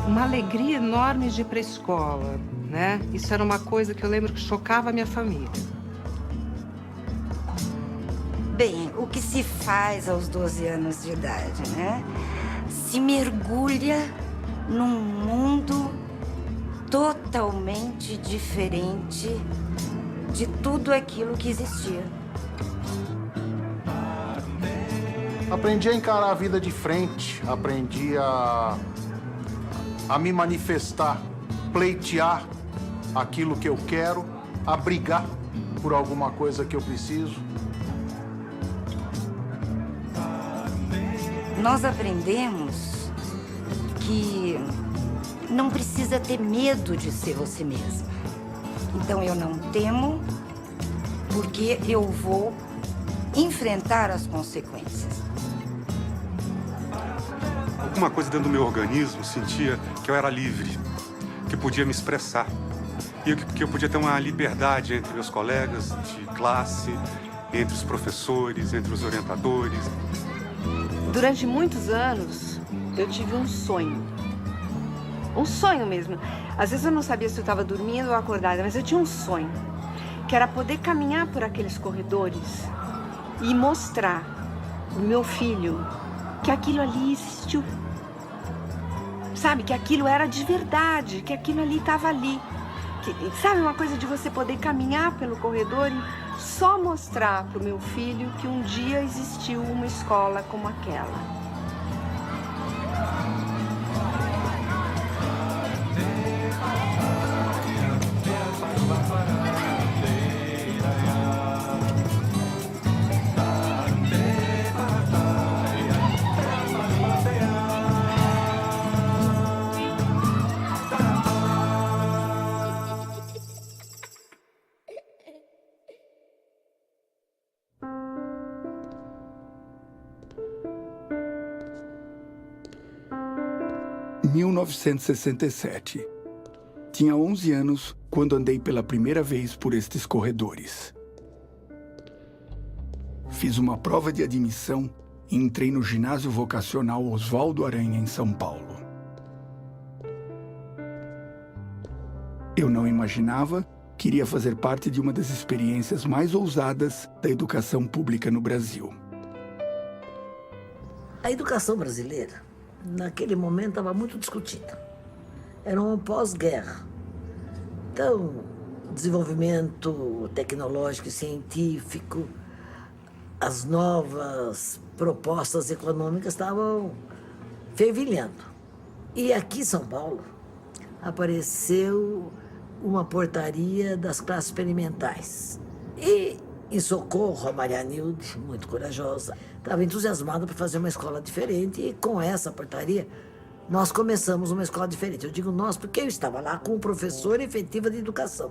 Uma alegria enorme de ir para a escola, né? Isso era uma coisa que eu lembro que chocava a minha família. Bem, o que se faz aos 12 anos de idade, né? Se mergulha num mundo totalmente diferente de tudo aquilo que existia. Aprendi a encarar a vida de frente, aprendi a me manifestar, pleitear aquilo que eu quero, a brigar por alguma coisa que eu preciso. Nós aprendemos que não precisa ter medo de ser você mesmo. Então eu não temo, porque eu vou enfrentar as consequências. Alguma coisa dentro do meu organismo sentia que eu era livre, que podia me expressar. E que eu podia ter uma liberdade entre meus colegas de classe, entre os professores, entre os orientadores. Durante muitos anos, eu tive um sonho. Um sonho mesmo. Às vezes eu não sabia se eu estava dormindo ou acordada, mas eu tinha um sonho. Que era poder caminhar por aqueles corredores e mostrar pro meu filho que aquilo ali existiu. Sabe? Que aquilo era de verdade, que aquilo ali estava ali. Sabe uma coisa de você poder caminhar pelo corredor e só mostrar pro meu filho que um dia existiu uma escola como aquela. Em 1967. Tinha 11 anos quando andei pela primeira vez por estes corredores. Fiz uma prova de admissão e entrei no ginásio vocacional Oswaldo Aranha, em São Paulo. Eu não imaginava que iria fazer parte de uma das experiências mais ousadas da educação pública no Brasil. A educação brasileira, naquele momento, estava muito discutida. Era um pós-guerra. Então, desenvolvimento tecnológico e científico, as novas propostas econômicas estavam fervilhando. E aqui em São Paulo apareceu uma portaria das classes experimentais. E, em socorro, a Maria Nilde, muito corajosa, estava entusiasmada para fazer uma escola diferente, e com essa portaria nós começamos uma escola diferente. Eu digo nós porque eu estava lá com o professor efetiva de educação.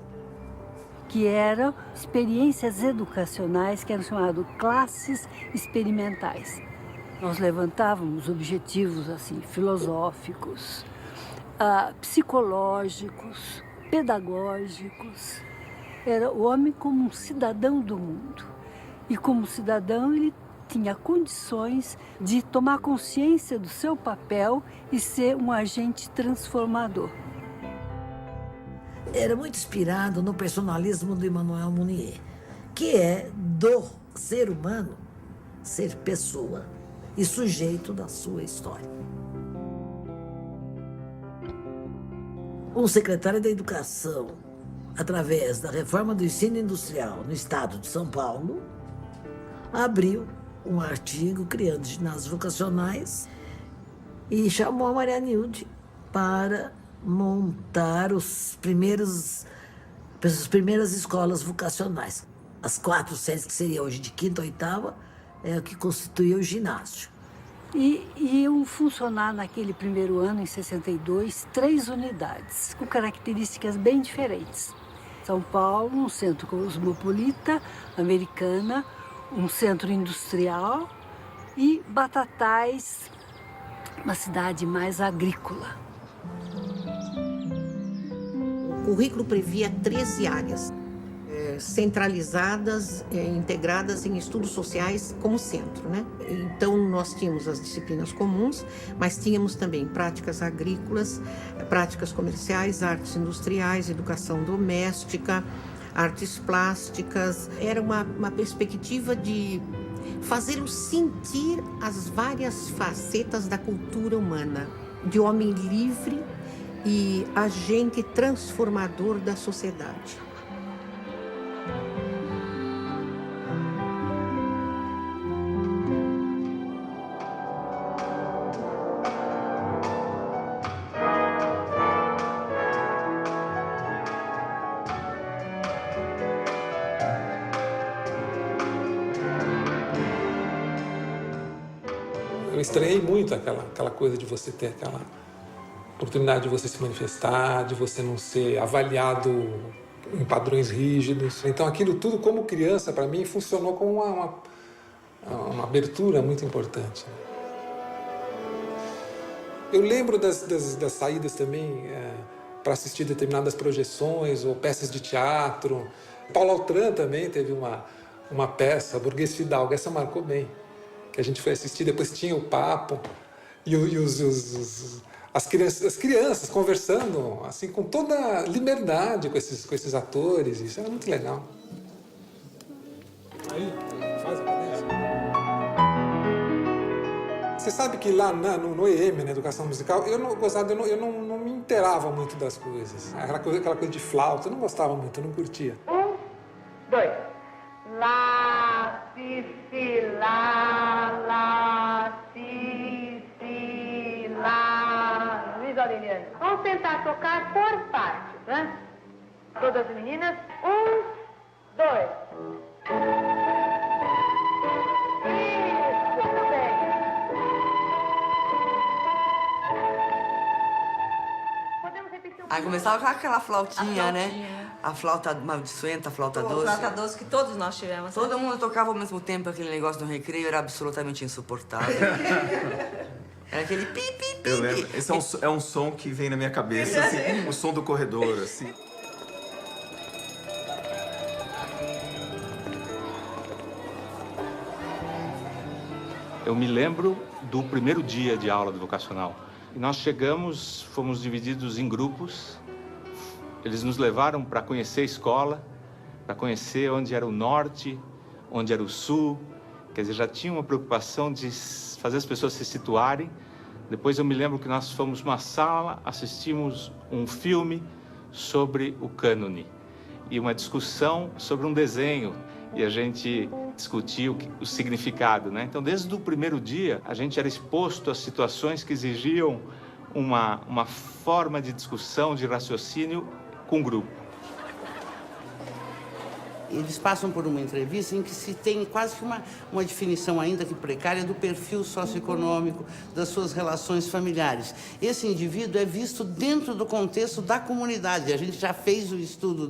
Que eram experiências educacionais, que eram chamadas classes experimentais. Nós levantávamos objetivos assim, filosóficos, psicológicos, pedagógicos. Era o homem como um cidadão do mundo. E como cidadão ele tinha condições de tomar consciência do seu papel e ser um agente transformador. Era muito inspirado no personalismo de Emmanuel Mounier, que é do ser humano ser pessoa e sujeito da sua história. Um secretário da Educação, através da reforma do ensino industrial no estado de São Paulo, abriu um artigo criando ginásios vocacionais e chamou a Maria Nilde para montar as primeiras escolas vocacionais. As 4 séries, que seria hoje de 5ª a 8ª, é o que constituía o ginásio. E iam funcionar naquele primeiro ano, em 62, 3 unidades, com características bem diferentes. São Paulo, um centro cosmopolita, Americana, um centro industrial, e Batatais, uma cidade mais agrícola. O currículo previa 13 áreas. centralizadas, integradas em estudos sociais como centro, né? Então, nós tínhamos as disciplinas comuns, mas tínhamos também práticas agrícolas, práticas comerciais, artes industriais, educação doméstica, artes plásticas. Era uma perspectiva de fazer-o sentir as várias facetas da cultura humana, de homem livre e agente transformador da sociedade. Eu estranhei muito aquela coisa de você ter aquela oportunidade de você se manifestar, de você não ser avaliado em padrões rígidos. Então aquilo tudo, como criança, para mim, funcionou como uma abertura muito importante. Eu lembro das saídas também para assistir determinadas projeções ou peças de teatro. Paulo Altran também teve uma peça, Burguês Fidalgo, essa marcou bem. Que a gente foi assistir, depois tinha o papo e as crianças conversando assim com toda liberdade com esses atores, isso era muito legal. Aí, faz a cabeça. Você sabe que lá no EM, na educação musical, eu não me inteirava muito das coisas. Aquela coisa de flauta, eu não gostava muito, eu não curtia. 1, 2. Lá, si, si, lá, si, si, lá. Luiz Aureliano. Vamos tentar tocar por partes, né? Todas as meninas. 1, 2. Isso, muito bem. Podemos repetir um pouco? Aí começava com aquela flautinha, né? A flauta maldiçoenta, a flauta doce. A flauta doce que todos nós tivemos. Todo mundo tocava ao mesmo tempo, aquele negócio no recreio era absolutamente insuportável. Era aquele pi, pi, pi. Eu lembro. Esse é um som que vem na minha cabeça, assim, o som do corredor, assim. Eu me lembro do primeiro dia de aula do vocacional. E nós chegamos, fomos divididos em grupos. Eles nos levaram para conhecer a escola, para conhecer onde era o norte, onde era o sul. Quer dizer, já tinha uma preocupação de fazer as pessoas se situarem. Depois eu me lembro que nós fomos numa sala, assistimos um filme sobre o cânone e uma discussão sobre um desenho. E a gente discutiu o significado, né? Então, desde o primeiro dia, a gente era exposto a situações que exigiam uma forma de discussão, de raciocínio com o grupo. Eles passam por uma entrevista em que se tem quase que uma definição ainda que precária do perfil socioeconômico, das suas relações familiares.Esse indivíduo é visto dentro do contexto da comunidade. A gente já fez o estudo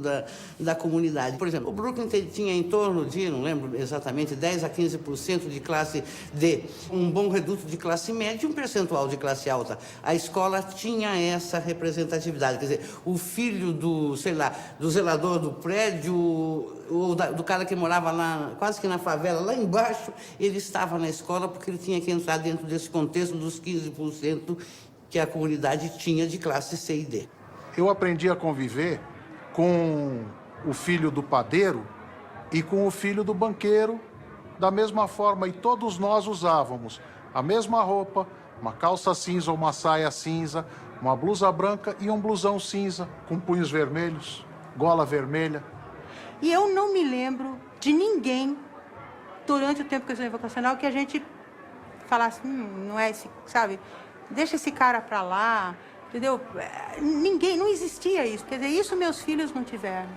da comunidade. Por exemplo, o Brooklyn tinha em torno de, não lembro exatamente, 10 a 15% de classe D, um bom reduto de classe média e um percentual de classe alta. A escola tinha essa representatividade. Quer dizer, o filho do, sei lá, do zelador do prédio, ou do cara que morava lá, quase que na favela, lá embaixo, ele estava na escola porque ele tinha que entrar dentro desse contexto dos 15% que a comunidade tinha de classe C e D. Eu aprendi a conviver com o filho do padeiro e com o filho do banqueiro da mesma forma, e todos nós usávamos a mesma roupa, uma calça cinza ou uma saia cinza, uma blusa branca e um blusão cinza com punhos vermelhos, gola vermelha. E eu não me lembro de ninguém, durante o tempo que eu estudei vocacional, que a gente falasse, não é esse, sabe? Deixa esse cara pra lá, entendeu? Ninguém, não existia isso. Quer dizer, isso meus filhos não tiveram.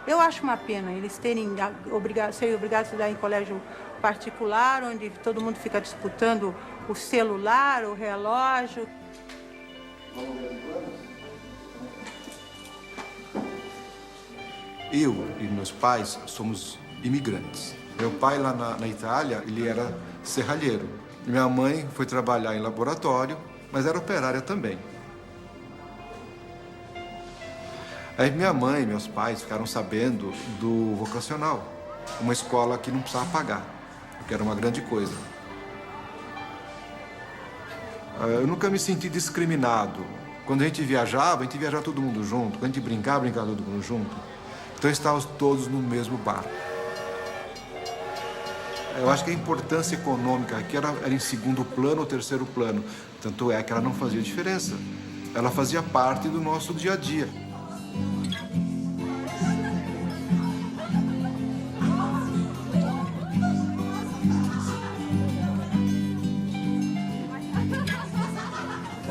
Eu acho uma pena eles serem obrigados a estudar em colégio particular, onde todo mundo fica disputando o celular, o relógio. Eu e meus pais somos imigrantes. Meu pai lá na Itália, ele era serralheiro. Minha mãe foi trabalhar em laboratório, mas era operária também. Aí minha mãe e meus pais ficaram sabendo do vocacional, uma escola que não precisava pagar, que era uma grande coisa. Eu nunca me senti discriminado. Quando a gente viajava todo mundo junto. Quando a gente brincava todo mundo junto. Então estávamos todos no mesmo barco. Eu acho que a importância econômica aqui era em segundo plano ou terceiro plano. Tanto é que ela não fazia diferença. Ela fazia parte do nosso dia a dia.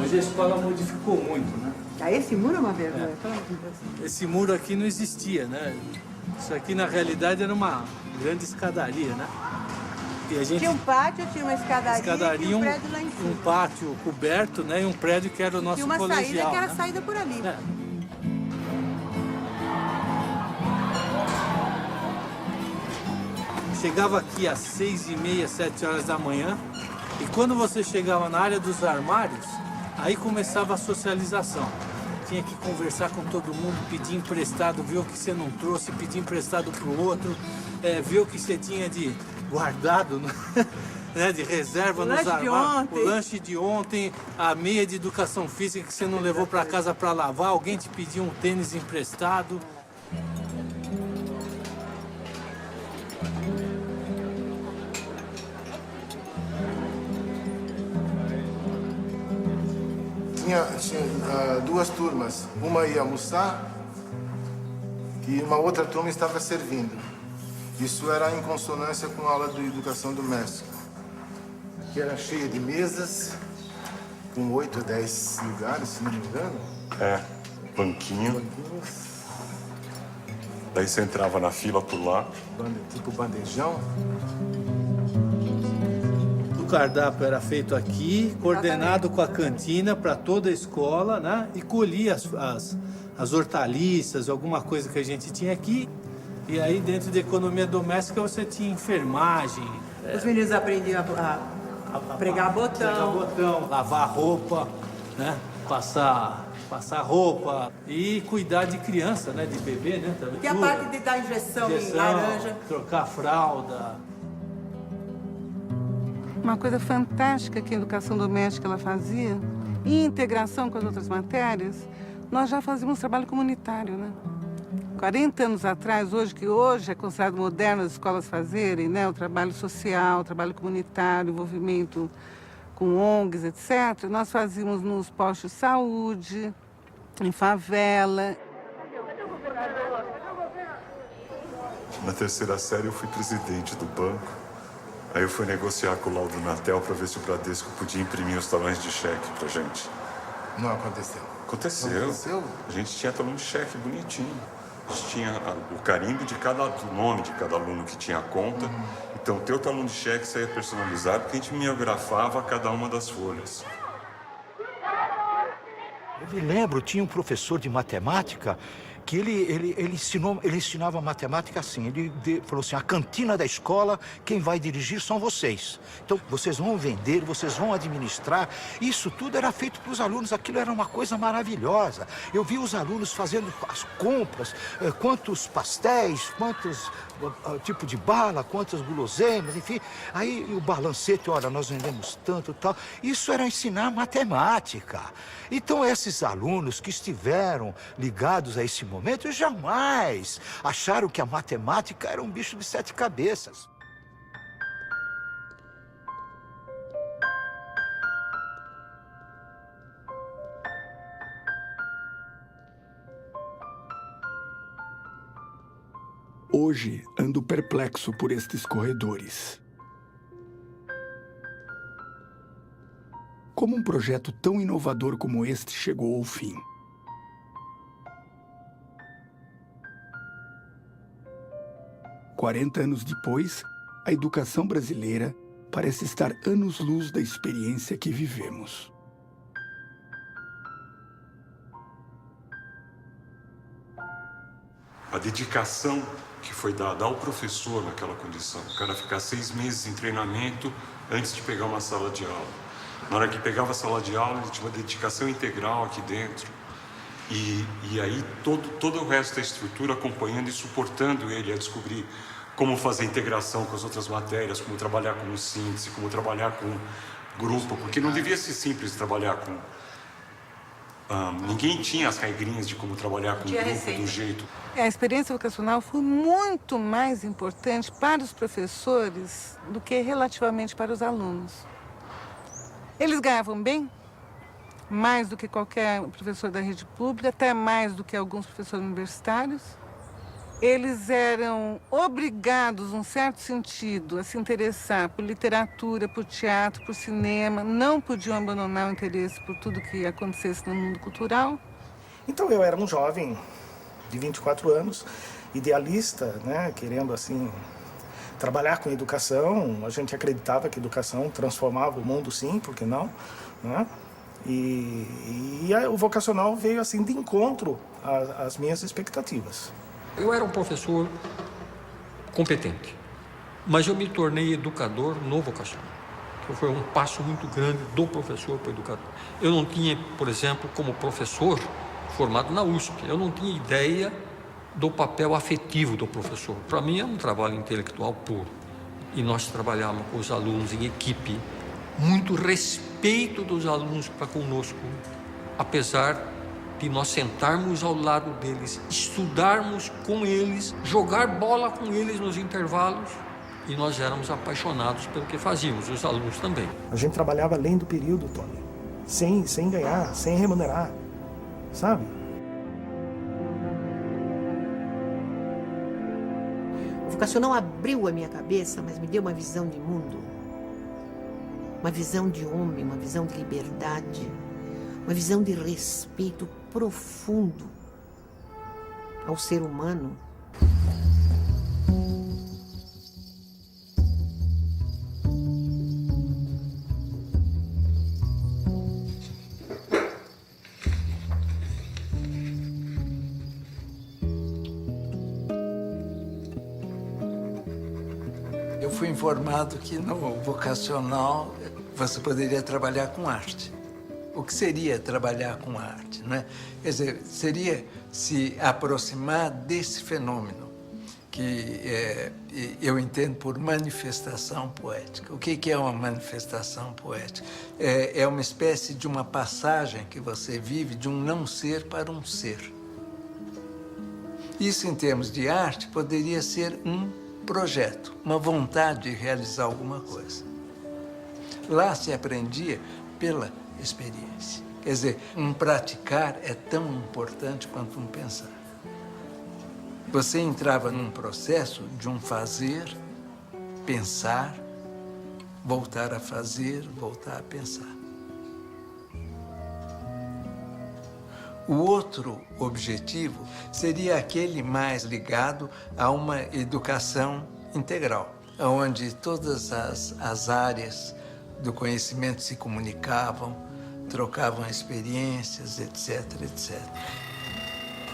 Hoje a escola modificou muito, né? Ah, esse muro é uma vergonha. Esse muro aqui não existia, né? Isso aqui, na realidade, era uma grande escadaria, né? E a gente... Tinha um pátio, tinha uma escadaria e um prédio lá em cima. Um pátio coberto, né? E um prédio que era o nosso colegial. E uma saída que era né? saída por ali. É. Chegava aqui às 6h30, 7 horas da manhã. E quando você chegava na área dos armários, aí começava a socialização. Tinha que conversar com todo mundo, pedir emprestado, ver o que você não trouxe, pedir emprestado para o outro, ver o que você tinha de guardado, né, de reserva nos armários. O lanche de ontem, a meia de educação física que você não levou para casa para lavar, alguém te pediu um tênis emprestado. Tinha duas turmas. Uma ia almoçar e uma outra turma estava servindo. Isso era em consonância com a aula de educação doméstica, que era cheia de mesas, com 8 ou 10 lugares, se não me engano. Banquinho. Daí você entrava na fila por lá. Tipo bandejão. O cardápio era feito aqui, coordenado com a cantina para toda a escola, né? E colhia as hortaliças, alguma coisa que a gente tinha aqui. E aí, dentro da economia doméstica, você tinha enfermagem. Os meninos aprendiam a pregar botão. Lavar roupa, né? Passar roupa e cuidar de criança, né? De bebê, né? E a parte de dar injeção em laranja. Trocar fralda. Uma coisa fantástica que a educação doméstica ela fazia, em integração com as outras matérias, nós já fazíamos trabalho comunitário, né? 40 anos atrás, que hoje é considerado moderno as escolas fazerem, né? O trabalho social, o trabalho comunitário, o envolvimento com ONGs, etc. Nós fazíamos nos postos de saúde, em favela. Na terceira série eu fui presidente do banco. Aí eu fui negociar com o Laudo Natel para ver se o Bradesco podia imprimir os talões de cheque pra gente. Não aconteceu. Aconteceu. Não aconteceu? A gente tinha talão de cheque bonitinho. A gente tinha o carimbo de o nome de cada aluno que tinha a conta. Então, o teu talão de cheque saía personalizado, porque a gente mimeografava cada uma das folhas. Eu me lembro, tinha um professor de matemática que ele ensinava matemática assim. Ele falou assim, a cantina da escola, quem vai dirigir são vocês. Então, vocês vão vender, vocês vão administrar. Isso tudo era feito para os alunos, aquilo era uma coisa maravilhosa. Eu vi os alunos fazendo as compras, quantos pastéis, quantos tipo de bala, quantas guloseimas, enfim. Aí o balancete, olha, nós vendemos tanto e tal. Isso era ensinar matemática. Então, esses alunos que estiveram ligados a esse momento jamais acharam que a matemática era um bicho de 7 cabeças. Hoje ando perplexo por estes corredores. Como um projeto tão inovador como este chegou ao fim? "40 anos depois, a educação brasileira parece estar anos-luz da experiência que vivemos. A dedicação que foi dada ao professor naquela condição. O cara ficar 6 meses em treinamento antes de pegar uma sala de aula. Na hora que pegava a sala de aula, ele tinha uma dedicação integral aqui dentro. E aí todo o resto da estrutura acompanhando e suportando ele a descobrir como fazer integração com as outras matérias, como trabalhar com síntese, como trabalhar com grupo, porque não devia ser simples trabalhar com... ninguém tinha as regrinhas de como trabalhar com grupo do jeito. A experiência vocacional foi muito mais importante para os professores do que relativamente para os alunos. Eles ganhavam bem, mais do que qualquer professor da rede pública, até mais do que alguns professores universitários. Eles eram obrigados, num certo sentido, a se interessar por literatura, por teatro, por cinema. Não podiam abandonar o interesse por tudo que acontecesse no mundo cultural. Então eu era um jovem de 24 anos, idealista, né, querendo assim trabalhar com educação. A gente acreditava que a educação transformava o mundo, sim, por que não, né? E o vocacional veio assim de encontro às minhas expectativas. Eu era um professor competente, mas eu me tornei educador no vocacional, que foi um passo muito grande do professor para o educador. Eu não tinha, por exemplo, como professor formado na USP, eu não tinha ideia do papel afetivo do professor. Para mim, é um trabalho intelectual puro. E nós trabalhávamos com os alunos em equipe, muito respeito dos alunos para conosco, apesar de nós sentarmos ao lado deles, estudarmos com eles, jogar bola com eles nos intervalos, e nós éramos apaixonados pelo que fazíamos, os alunos também. A gente trabalhava além do período, Tony, sem ganhar, sem remunerar, sabe? O vocacional abriu a minha cabeça, mas me deu uma visão de mundo, uma visão de homem, uma visão de liberdade, uma visão de respeito profundo ao ser humano. Eu fui informado que no vocacional você poderia trabalhar com arte. O que seria trabalhar com arte, né? Quer dizer, seria se aproximar desse fenômeno que eu entendo por manifestação poética. O que é uma manifestação poética? É uma espécie de uma passagem que você vive de um não ser para um ser. Isso, em termos de arte, poderia ser um projeto, uma vontade de realizar alguma coisa. Lá se aprendia pela experiência. Quer dizer, um praticar é tão importante quanto um pensar. Você entrava num processo de um fazer, pensar, voltar a fazer, voltar a pensar. O outro objetivo seria aquele mais ligado a uma educação integral, onde todas as áreas do conhecimento se comunicavam, trocavam experiências, etc, etc.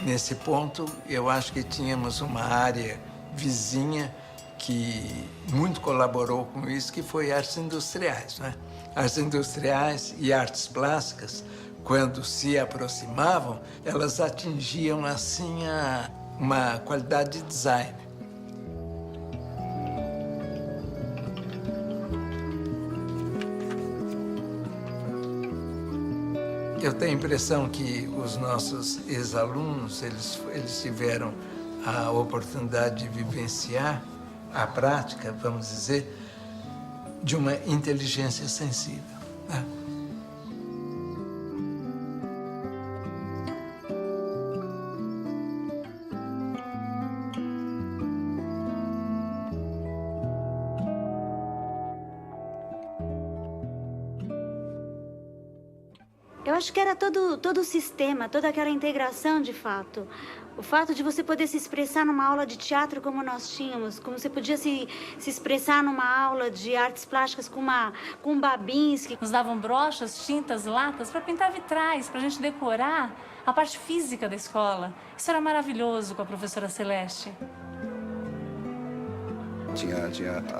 Nesse ponto, eu acho que tínhamos uma área vizinha que muito colaborou com isso, que foi artes industriais, né? Artes industriais e artes plásticas, quando se aproximavam, elas atingiam, assim, uma qualidade de design. Eu tenho a impressão que os nossos ex-alunos, eles tiveram a oportunidade de vivenciar a prática, vamos dizer, de uma inteligência sensível, né? Eu acho que era todo o sistema, toda aquela integração de fato. O fato de você poder se expressar numa aula de teatro como nós tínhamos, como você podia se expressar numa aula de artes plásticas com Babinski. Nos davam brochas, tintas, latas para pintar vitrais, para a gente decorar a parte física da escola. Isso era maravilhoso com a professora Celeste. Tinha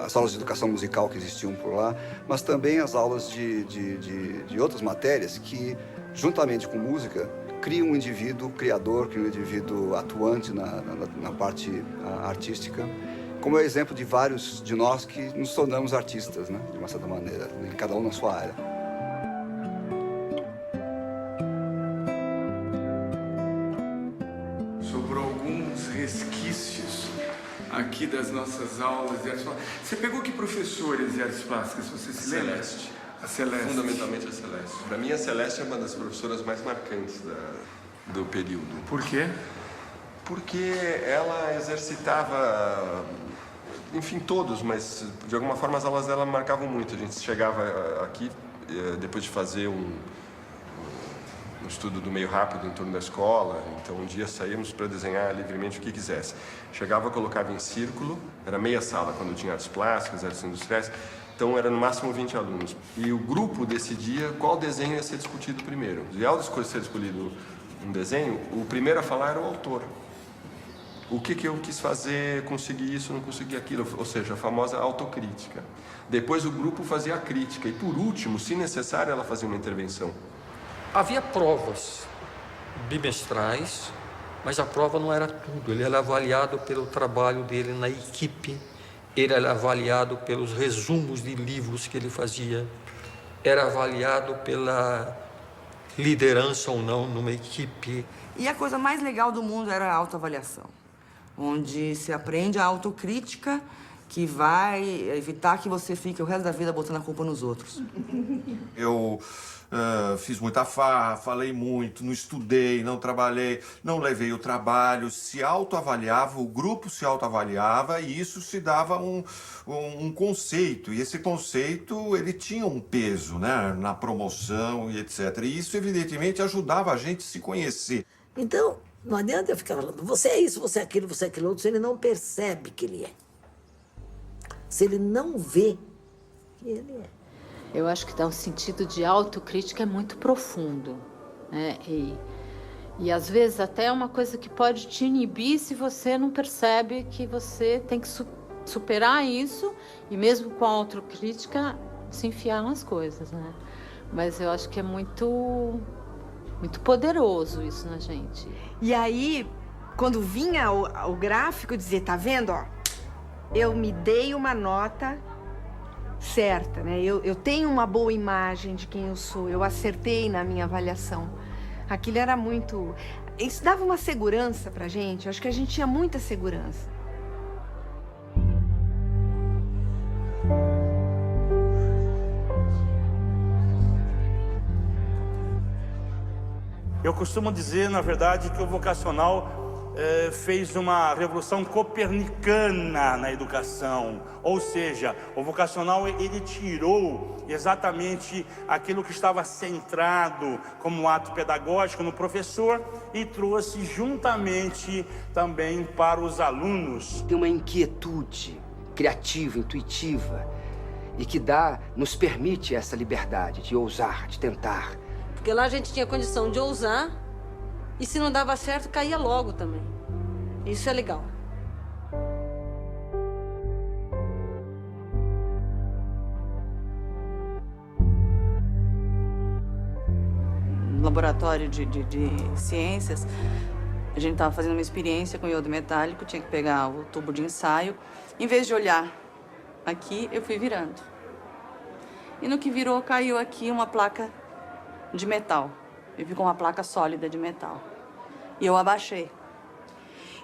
as aulas de educação musical que existiam por lá, mas também as aulas de outras matérias que, juntamente com música, cria um indivíduo criador, cria um indivíduo atuante na parte artística, como é o exemplo de vários de nós que nos tornamos artistas, né? De uma certa maneira, cada um na sua área. Sobrou alguns resquícios aqui das nossas aulas de artes plásticas. Você pegou que professores de artes plásticas, você se lembra? Celeste. A Celeste. Fundamentalmente a Celeste. Para mim, a Celeste é uma das professoras mais marcantes do período. Por quê? Porque ela exercitava, enfim, todos, mas de alguma forma as aulas dela marcavam muito. A gente chegava aqui, depois de fazer um estudo do meio rápido em torno da escola, então um dia saímos para desenhar livremente o que quisesse. Chegava, colocava em círculo, era meia sala quando tinha artes plásticas, artes industriais, então era no máximo 20 alunos. E o grupo decidia qual desenho ia ser discutido primeiro. E ao ser escolhido um desenho, o primeiro a falar era o autor. O que eu quis fazer, consegui isso, não consegui aquilo, ou seja, a famosa autocrítica. Depois o grupo fazia a crítica e, por último, se necessário, ela fazia uma intervenção. Havia provas bimestrais, mas a prova não era tudo. Ele era avaliado pelo trabalho dele na equipe, ele era avaliado pelos resumos de livros que ele fazia, era avaliado pela liderança ou não numa equipe. E a coisa mais legal do mundo era a autoavaliação, onde se aprende a autocrítica, que vai evitar que você fique o resto da vida botando a culpa nos outros. Eu fiz muita farra, falei muito, não estudei, não trabalhei, não levei o trabalho, se autoavaliava, o grupo se autoavaliava e isso se dava um conceito. E esse conceito, ele tinha um peso, né, na promoção e etc. E isso, evidentemente, ajudava a gente a se conhecer. Então, não adianta eu ficar falando, você é isso, você é aquilo outro, se ele não percebe que ele é. Se ele não vê que ele é. Eu acho que dá um sentido de autocrítica é muito profundo, né? E às vezes até é uma coisa que pode te inibir se você não percebe que você tem que superar isso e mesmo com a autocrítica se enfiar nas coisas, né? Mas eu acho que é muito poderoso isso na gente. E aí, quando vinha o gráfico, dizia, tá vendo, ó? Eu me dei uma nota certa, né? Eu tenho uma boa imagem de quem eu sou, eu acertei na minha avaliação. Aquilo era muito... Isso dava uma segurança pra gente, eu acho que a gente tinha muita segurança. Eu costumo dizer, na verdade, que o vocacional fez uma revolução copernicana na educação. Ou seja, o vocacional, ele tirou exatamente aquilo que estava centrado como ato pedagógico no professor e trouxe juntamente também para os alunos. Tem uma inquietude criativa, intuitiva, e que nos permite essa liberdade de ousar, de tentar. Porque lá a gente tinha condição de ousar e se não dava certo, caía logo também. Isso é legal. No laboratório de ciências, a gente estava fazendo uma experiência com iodo metálico, tinha que pegar o tubo de ensaio. Em vez de olhar aqui, eu fui virando. E no que virou, caiu aqui uma placa de metal. E ficou uma placa sólida de metal. E eu abaixei.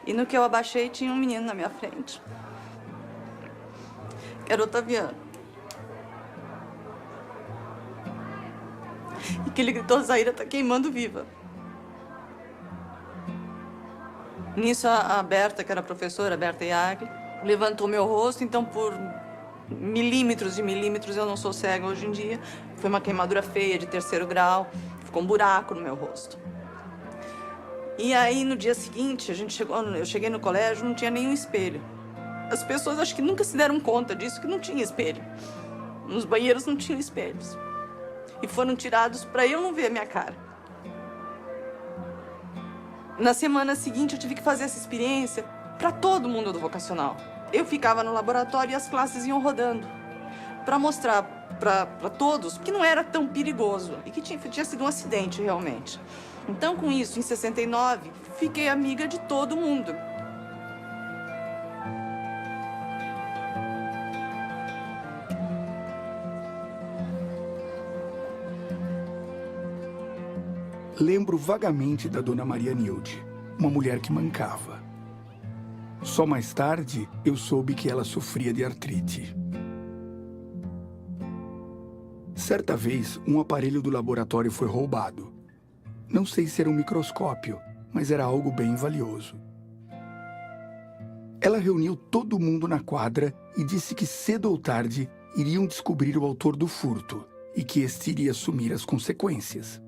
E no que eu abaixei, tinha um menino na minha frente. Era o Otaviano. E que ele gritou, Zaira tá queimando viva. Nisso, a Berta, que era a professora, a Berta Iagli, levantou meu rosto, então por milímetros e milímetros, eu não sou cega hoje em dia, foi uma queimadura feia de 3º grau, ficou um buraco no meu rosto. E aí, no dia seguinte, eu cheguei no colégio, não tinha nenhum espelho. As pessoas acho que nunca se deram conta disso, que não tinha espelho. Nos banheiros não tinham espelhos. E foram tirados para eu não ver a minha cara. Na semana seguinte, eu tive que fazer essa experiência para todo mundo do vocacional. Eu ficava no laboratório e as classes iam rodando para mostrar para todos que não era tão perigoso e que tinha sido um acidente realmente. Então, com isso, em 69, fiquei amiga de todo mundo. Lembro vagamente da dona Maria Nilde, uma mulher que mancava. Só mais tarde eu soube que ela sofria de artrite. Certa vez, um aparelho do laboratório foi roubado. Não sei se era um microscópio, mas era algo bem valioso. Ela reuniu todo mundo na quadra e disse que cedo ou tarde iriam descobrir o autor do furto e que este iria assumir as consequências.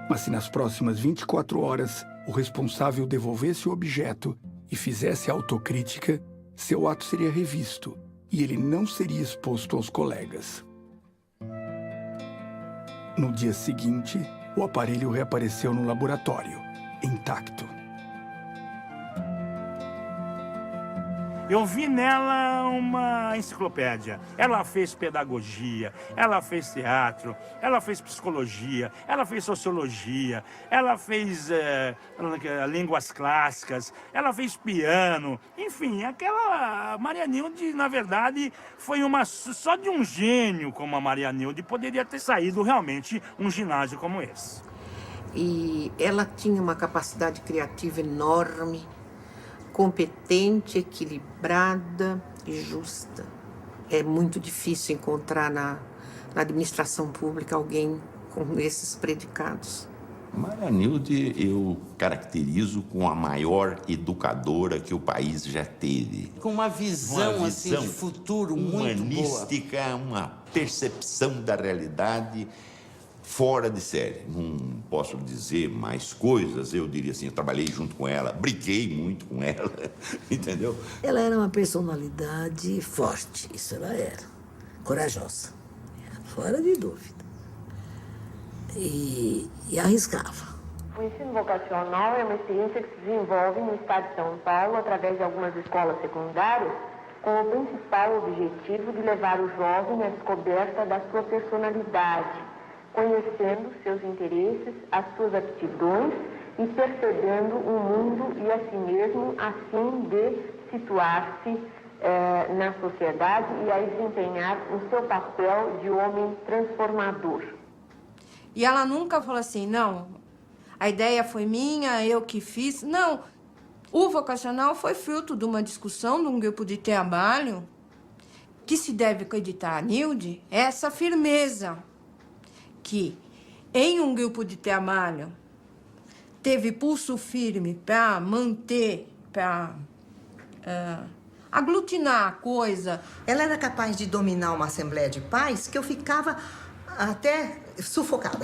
Mas se nas próximas 24 horas o responsável devolvesse o objeto e fizesse autocrítica, seu ato seria revisto e ele não seria exposto aos colegas. No dia seguinte, o aparelho reapareceu no laboratório, intacto. Eu vi nela uma enciclopédia. Ela fez pedagogia, ela fez teatro, ela fez psicologia, ela fez sociologia, ela fez línguas clássicas, ela fez piano. Enfim, aquela Maria Nilde, na verdade, foi uma só de um gênio como a Maria Nilde poderia ter saído realmente um ginásio como esse. E ela tinha uma capacidade criativa enorme, competente, equilibrada e justa. É muito difícil encontrar na administração pública alguém com esses predicados. Maria Nilde eu caracterizo como a maior educadora que o país já teve. Com uma visão assim, de futuro muito boa. Humanística, uma percepção da realidade fora de série. Não posso dizer mais coisas, eu diria assim, eu trabalhei junto com ela, briguei muito com ela, entendeu? Ela era uma personalidade forte, isso ela era, corajosa, fora de dúvida, e arriscava. O ensino vocacional é uma experiência que se desenvolve no estado de São Paulo através de algumas escolas secundárias, com o principal objetivo de levar o jovem à descoberta da sua personalidade, conhecendo seus interesses, as suas aptidões e percebendo o mundo e a si mesmo, a fim de situar-se na sociedade e a desempenhar o seu papel de homem transformador. E ela nunca falou assim, não, a ideia foi minha, eu que fiz. Não, o vocacional foi fruto de uma discussão, de um grupo de trabalho, que se deve acreditar a Nilde, essa firmeza que em um grupo de trabalho teve pulso firme para manter, para aglutinar a coisa. Ela era capaz de dominar uma assembleia de pais que eu ficava até sufocada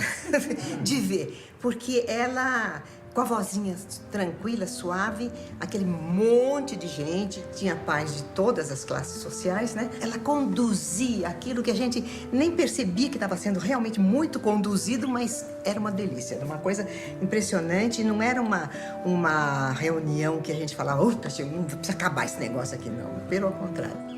de ver, porque ela, com a vozinha tranquila, suave, aquele monte de gente, tinha pais de todas as classes sociais, né? Ela conduzia aquilo que a gente nem percebia que estava sendo realmente muito conduzido, mas era uma delícia, era uma coisa impressionante, não era uma reunião que a gente falava, não precisa acabar esse negócio aqui, não, pelo contrário.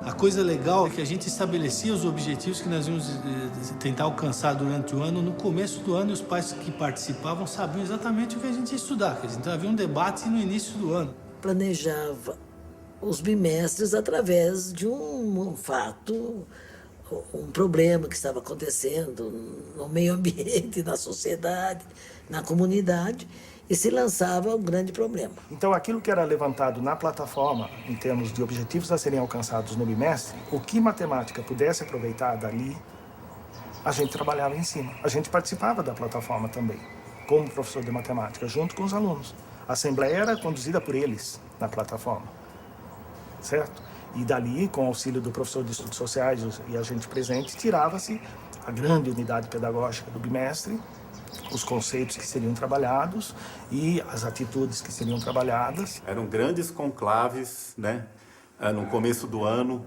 A coisa legal é que a gente estabelecia os objetivos que nós íamos tentar alcançar durante o ano. No começo do ano, os pais que participavam sabiam exatamente o que a gente ia estudar. Então havia um debate no início do ano. Planejava os bimestres através de um fato, um problema que estava acontecendo no meio ambiente, na sociedade, na comunidade, e se lançava um grande problema. Então, aquilo que era levantado na plataforma, em termos de objetivos a serem alcançados no bimestre, o que matemática pudesse aproveitar dali, a gente trabalhava em cima. A gente participava da plataforma também, como professor de matemática, junto com os alunos. A assembleia era conduzida por eles na plataforma, certo? E dali, com o auxílio do professor de estudos sociais e a gente presente, tirava-se a grande unidade pedagógica do bimestre, os conceitos que seriam trabalhados e as atitudes que seriam trabalhadas. Eram grandes conclaves, né? No começo do ano,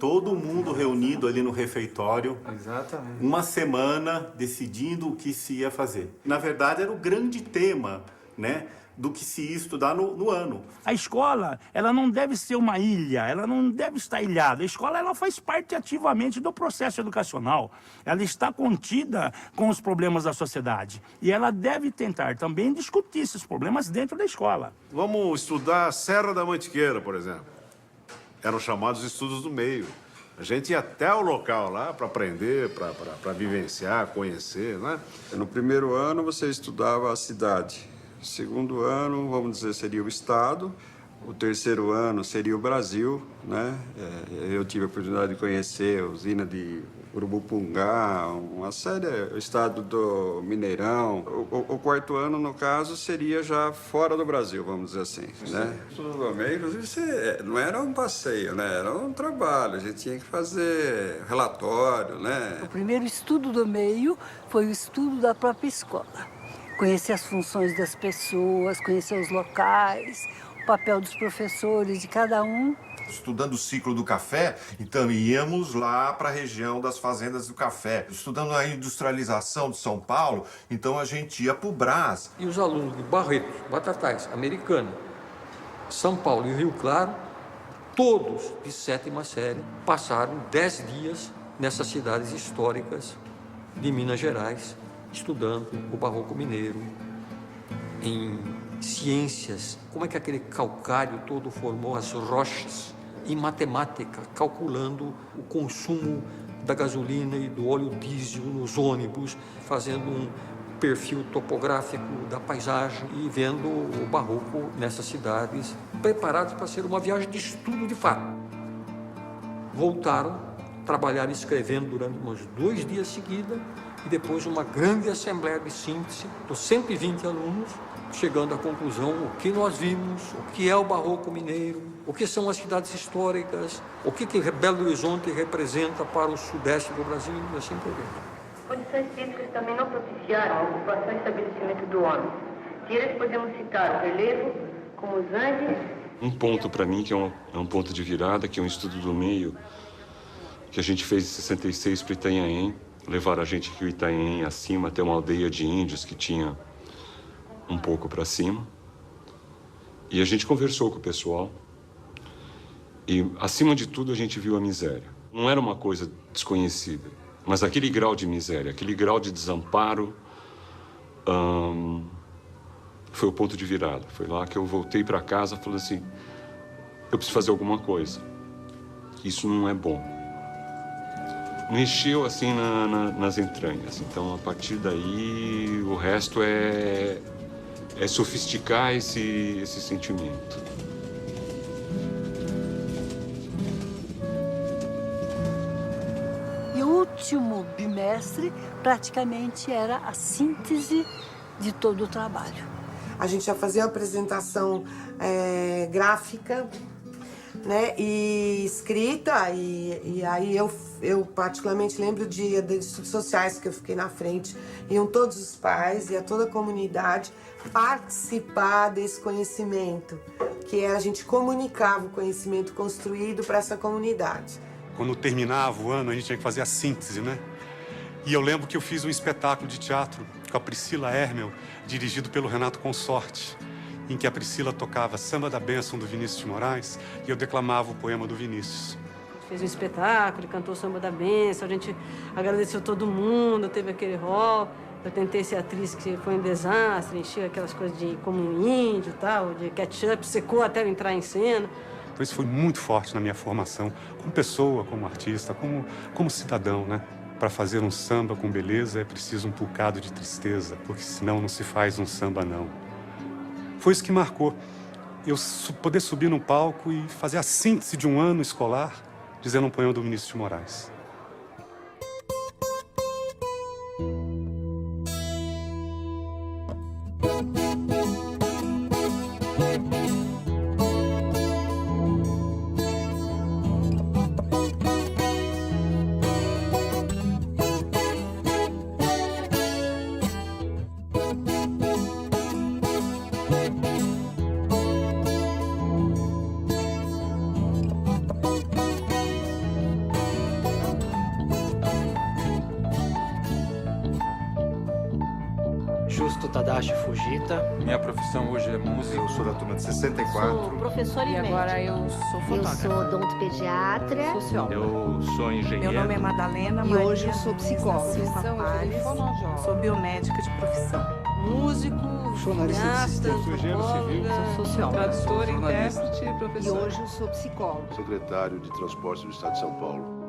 todo mundo reunido ali no refeitório. Exatamente. Uma semana decidindo o que se ia fazer. Na verdade, era o grande tema, né, do que se ia estudar no ano. A escola, ela não deve ser uma ilha, ela não deve estar ilhada. A escola, ela faz parte ativamente do processo educacional. Ela está contida com os problemas da sociedade. E ela deve tentar também discutir esses problemas dentro da escola. Vamos estudar Serra da Mantiqueira, por exemplo. Eram chamados estudos do meio. A gente ia até o local lá para aprender, para vivenciar, conhecer, né? No primeiro ano, você estudava a cidade. O segundo ano, vamos dizer, seria o Estado. O terceiro ano seria o Brasil, né? Eu tive a oportunidade de conhecer a usina de Urubupungá, uma série, o estado do Mineirão. O quarto ano, no caso, seria já fora do Brasil, vamos dizer assim, né? Estudo do meio, inclusive, não era um passeio, né? Era um trabalho, a gente tinha que fazer relatório, né? O primeiro estudo do meio foi o estudo da própria escola. Conhecer as funções das pessoas, conhecer os locais, o papel dos professores, de cada um. Estudando o ciclo do café, então íamos lá para a região das fazendas do café. Estudando a industrialização de São Paulo, então a gente ia para o Brás. E os alunos de Barretos, Batatais, Americana, São Paulo e Rio Claro, todos de 7ª série, passaram 10 dias nessas cidades históricas de Minas Gerais, estudando o barroco mineiro, em ciências, como é que aquele calcário todo formou as rochas, em matemática, calculando o consumo da gasolina e do óleo diesel nos ônibus, fazendo um perfil topográfico da paisagem e vendo o barroco nessas cidades, preparados para ser uma viagem de estudo de fato. Voltaram, trabalharam escrevendo durante uns 2 dias seguidos, e depois uma grande assembleia de síntese dos 120 alunos, chegando à conclusão o que nós vimos, o que é o barroco mineiro, o que são as cidades históricas, o que Belo Horizonte representa para o sudeste do Brasil e assim por diante. Condições físicas também não propiciaram a ocupação e estabelecimento do homem. De eles podemos citar o relevo, como os Andes. Um ponto para mim que é um ponto de virada, que é um estudo do meio, que a gente fez em 66 para Itanhaém. Levaram a gente aqui o Itanhaém acima até uma aldeia de índios que tinha um pouco para cima. E a gente conversou com o pessoal. E, acima de tudo, a gente viu a miséria. Não era uma coisa desconhecida, mas aquele grau de miséria, aquele grau de desamparo, foi o ponto de virada. Foi lá que eu voltei para casa e falei assim, eu preciso fazer alguma coisa. Isso não é bom. Mexeu assim nas entranhas. Então, a partir daí, o resto é sofisticar esse sentimento. E o último bimestre, praticamente, era a síntese de todo o trabalho. A gente já fazia uma apresentação gráfica, né, e escrita, e aí eu particularmente lembro de estudos sociais que eu fiquei na frente, iam todos os pais, ia toda a comunidade participar desse conhecimento, que a gente comunicava o conhecimento construído para essa comunidade. Quando terminava o ano, a gente tinha que fazer a síntese, né? E eu lembro que eu fiz um espetáculo de teatro com a Priscila Hermel, dirigido pelo Renato Consorte, em que a Priscila tocava Samba da Bênção do Vinícius de Moraes e eu declamava o poema do Vinícius. Fez um espetáculo, cantou Samba da Bênção, a gente agradeceu todo mundo, teve aquele rol. Eu tentei ser atriz, que foi um desastre, enchia aquelas coisas de como um índio e tal, de ketchup, secou até eu entrar em cena. Então isso foi muito forte na minha formação, como pessoa, como artista, como cidadão, né? Para fazer um samba com beleza é preciso um bocado de tristeza, porque senão não se faz um samba, não. Foi isso que marcou. Eu poder subir no palco e fazer a síntese de um ano escolar, dizendo um poema do Vinícius de Moraes. Tadashi Fujita. Minha profissão hoje é música. Eu sou da turma de 64. Sou professora e agora eu sou fotógrafa. Eu sou odontopediatra. Socióloga. Eu sou engenheiro. Meu nome é Madalena E hoje eu sou psicóloga. Sou biomédica de profissão. Músico, cineasta, sou socióloga. Tradutor, intérprete e E hoje eu sou psicóloga. Secretário de Transporte do Estado de São Paulo.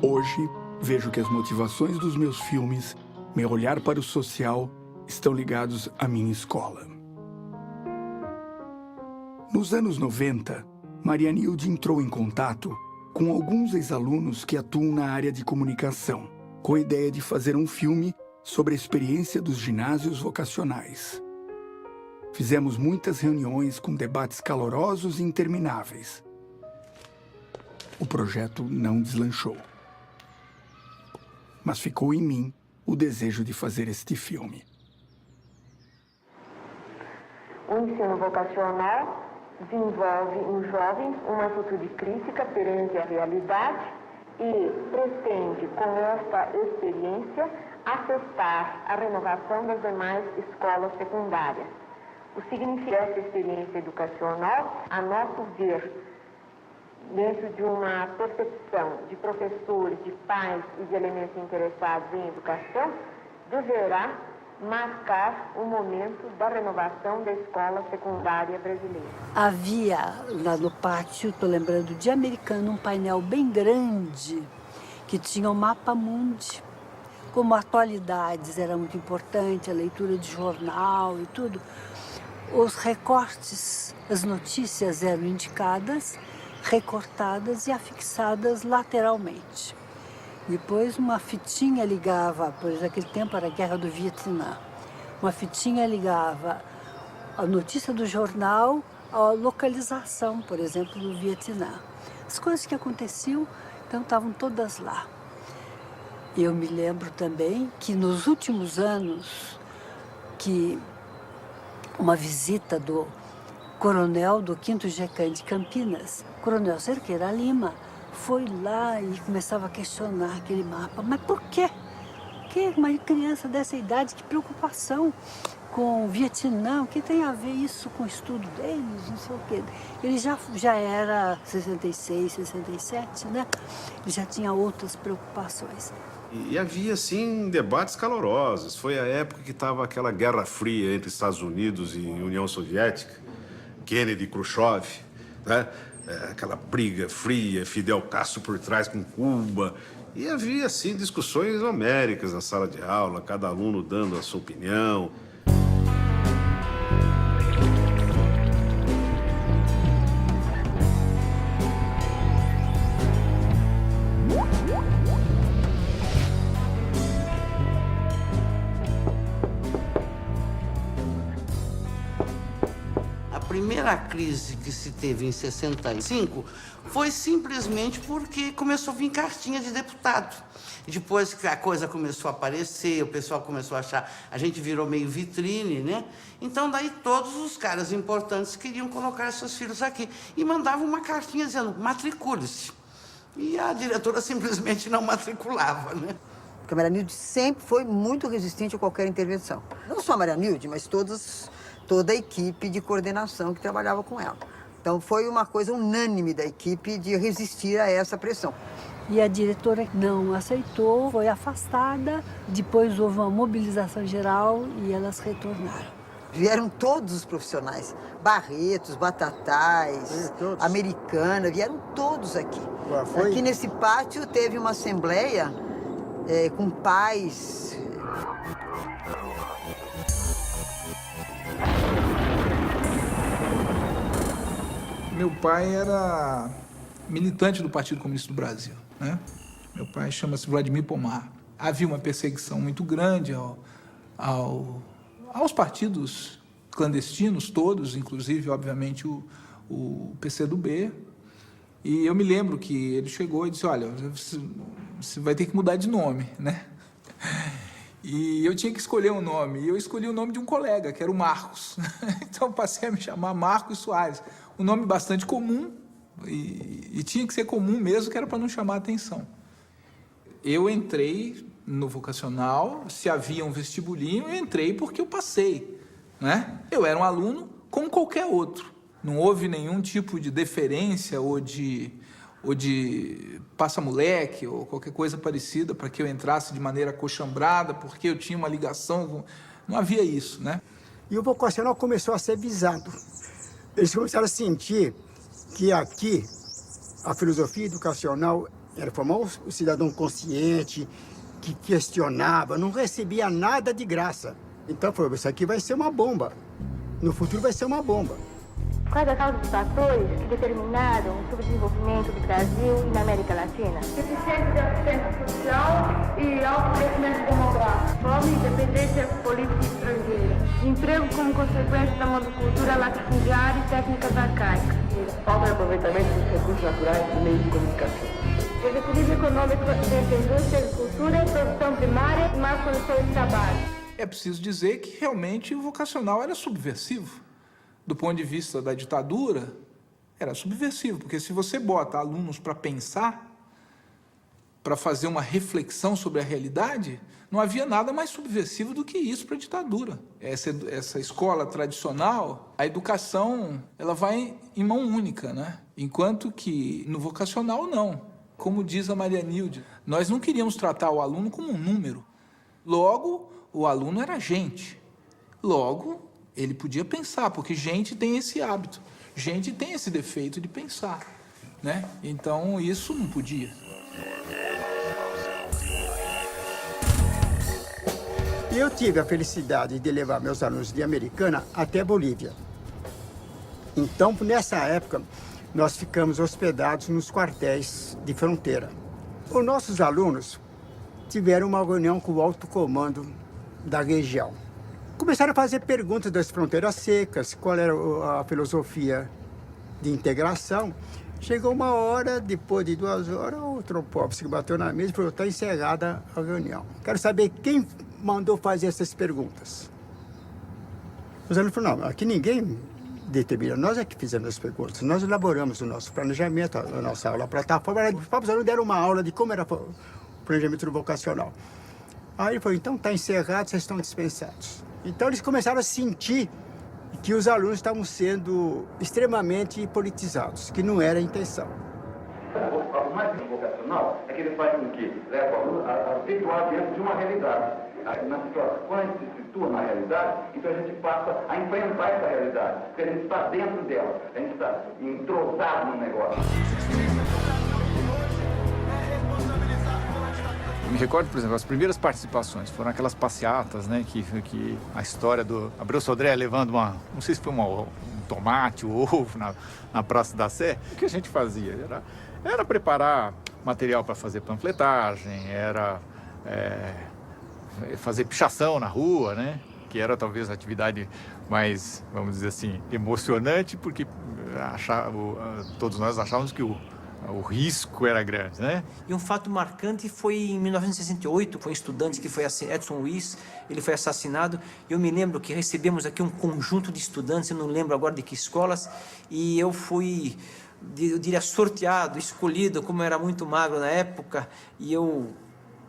Hoje, vejo que as motivações dos meus filmes, meu olhar para o social, estão ligados à minha escola. Nos anos 90, Maria Nilde entrou em contato com alguns ex-alunos que atuam na área de comunicação, com a ideia de fazer um filme sobre a experiência dos ginásios vocacionais. Fizemos muitas reuniões com debates calorosos e intermináveis. O projeto não deslanchou. Mas ficou em mim o desejo de fazer este filme. O ensino vocacional desenvolve em jovens uma atitude crítica perante a realidade e pretende, com esta experiência, afetar a renovação das demais escolas secundárias. O significado dessa experiência educacional, a nosso ver, dentro de uma percepção de professores, de pais e de elementos interessados em educação, deverá marcar o momento da renovação da escola secundária brasileira. Havia lá no pátio, estou lembrando de Americana, um painel bem grande que tinha o mapa mundi. Como atualidades era muito importante, a leitura de jornal e tudo, os recortes, as notícias eram indicadas, recortadas e afixadas lateralmente. Depois uma fitinha ligava, pois naquele tempo era a Guerra do Vietnã, uma fitinha ligava a notícia do jornal à localização, por exemplo, do Vietnã. As coisas que aconteciam, então, estavam todas lá. Eu me lembro também que nos últimos anos, que uma visita do coronel do 5º GECAM de Campinas, Coronel Cerqueira Lima, foi lá e começava a questionar aquele mapa. Mas por quê? Que uma criança dessa idade, que preocupação com o Vietnã, o que tem a ver isso com o estudo deles, não sei o quê. Ele já era 66, 67, né? Ele já tinha outras preocupações. E havia, sim, debates calorosos. Foi a época que estava aquela Guerra Fria entre Estados Unidos e União Soviética, Kennedy e Khrushchev, né? Aquela briga fria, Fidel Castro por trás com Cuba. E havia, sim, discussões homéricas na sala de aula, cada aluno dando a sua opinião. A primeira crise que se teve em 65 foi simplesmente porque começou a vir cartinha de deputado. Depois que a coisa começou a aparecer, o pessoal começou a achar, a gente virou meio vitrine, né? Então daí todos os caras importantes queriam colocar seus filhos aqui e mandavam uma cartinha dizendo, matricule-se. E a diretora simplesmente não matriculava, né? Porque a Maria Nilde sempre foi muito resistente a qualquer intervenção. Não só a Maria Nilde, mas toda a equipe de coordenação que trabalhava com ela. Então foi uma coisa unânime da equipe de resistir a essa pressão. E a diretora não aceitou, foi afastada, depois houve uma mobilização geral e elas retornaram. Vieram todos os profissionais, Barretos, Batatais, Americana, vieram todos aqui. Aqui nesse pátio teve uma assembleia com pais. Meu pai era militante do Partido Comunista do Brasil, né? Meu pai chama-se Vladimir Pomar. Havia uma perseguição muito grande aos partidos clandestinos todos, inclusive, obviamente, o PCdoB. E eu me lembro que ele chegou e disse, olha, você vai ter que mudar de nome, né? E eu tinha que escolher um nome, e eu escolhi o nome de um colega, que era o Marcos. Então passei a me chamar Marcos Soares, um nome bastante comum, e tinha que ser comum mesmo, que era para não chamar a atenção. Eu entrei no vocacional, se havia um vestibulinho, eu entrei porque eu passei, né? Eu era um aluno como qualquer outro. Não houve nenhum tipo de deferência ou de passa-moleque ou qualquer coisa parecida para que eu entrasse de maneira acochambrada, porque eu tinha uma ligação com... Não havia isso, né? E o vocacional começou a ser visado. Eles começaram a sentir que aqui a filosofia educacional era formar o cidadão consciente, que questionava, não recebia nada de graça. Então, falou, isso aqui vai ser uma bomba. No futuro vai ser uma bomba. Quais a causa dos fatores que determinaram o subdesenvolvimento do Brasil e na América Latina? Deficiência de assistência social e alto crescimento demográfico. Fome e dependência política estrangeira. Emprego como consequência da monocultura latifundiária e técnicas arcaicas. Falta de aproveitamento dos recursos naturais e meios de comunicação. Desequilíbrio econômico entre indústria, agricultura, produção primária e más condições de trabalho. É preciso dizer que realmente o vocacional era subversivo. Do ponto de vista da ditadura, era subversivo, porque se você bota alunos para pensar, para fazer uma reflexão sobre a realidade, não havia nada mais subversivo do que isso para a ditadura. Essa escola tradicional, a educação, ela vai em mão única, né? Enquanto que no vocacional, não. Como diz a Maria Nilde, nós não queríamos tratar o aluno como um número. Logo, o aluno era gente. Logo, ele podia pensar, porque gente tem esse hábito, gente tem esse defeito de pensar, né? Então, isso não podia. Eu tive a felicidade de levar meus alunos de Americana até Bolívia. Então, nessa época, nós ficamos hospedados nos quartéis de fronteira. Os nossos alunos tiveram uma reunião com o alto comando da região. Começaram a fazer perguntas das fronteiras secas, qual era a filosofia de integração. Chegou uma hora, depois de 2 horas, o Tropovski bateu na mesa e falou, está encerrada a reunião. Quero saber quem mandou fazer essas perguntas. Os alunos falaram, não, aqui ninguém determina, nós é que fizemos as perguntas, nós elaboramos o nosso planejamento, a nossa aula, a plataforma. Os próprios alunos deram uma aula de como era o planejamento vocacional. Aí ele falou, então está encerrado, vocês estão dispensados. Então eles começaram a sentir que os alunos estavam sendo extremamente politizados, que não era a intenção. O mais vocacional é que ele faz com que leva o aluno a situar dentro de uma realidade. Na situação, quando a gente se situa na realidade, então a gente passa a enfrentar essa realidade, porque a gente está dentro dela, a gente está entrosado no negócio. Me recordo, por exemplo, as primeiras participações foram aquelas passeatas, né, que a história do Abreu Sodré levando não sei se foi um tomate, um ovo na Praça da Sé. O que a gente fazia era preparar material para fazer panfletagem, era fazer pichação na rua, né, que era talvez a atividade mais, vamos dizer assim, emocionante, porque todos nós achávamos que o risco era grande, né? E um fato marcante foi em 1968, foi um estudante que foi Edson Luiz, ele foi assassinado. Eu me lembro que recebemos aqui um conjunto de estudantes, eu não lembro agora de que escolas, e eu fui, eu diria, sorteado, escolhido, como eu era muito magro na época, e eu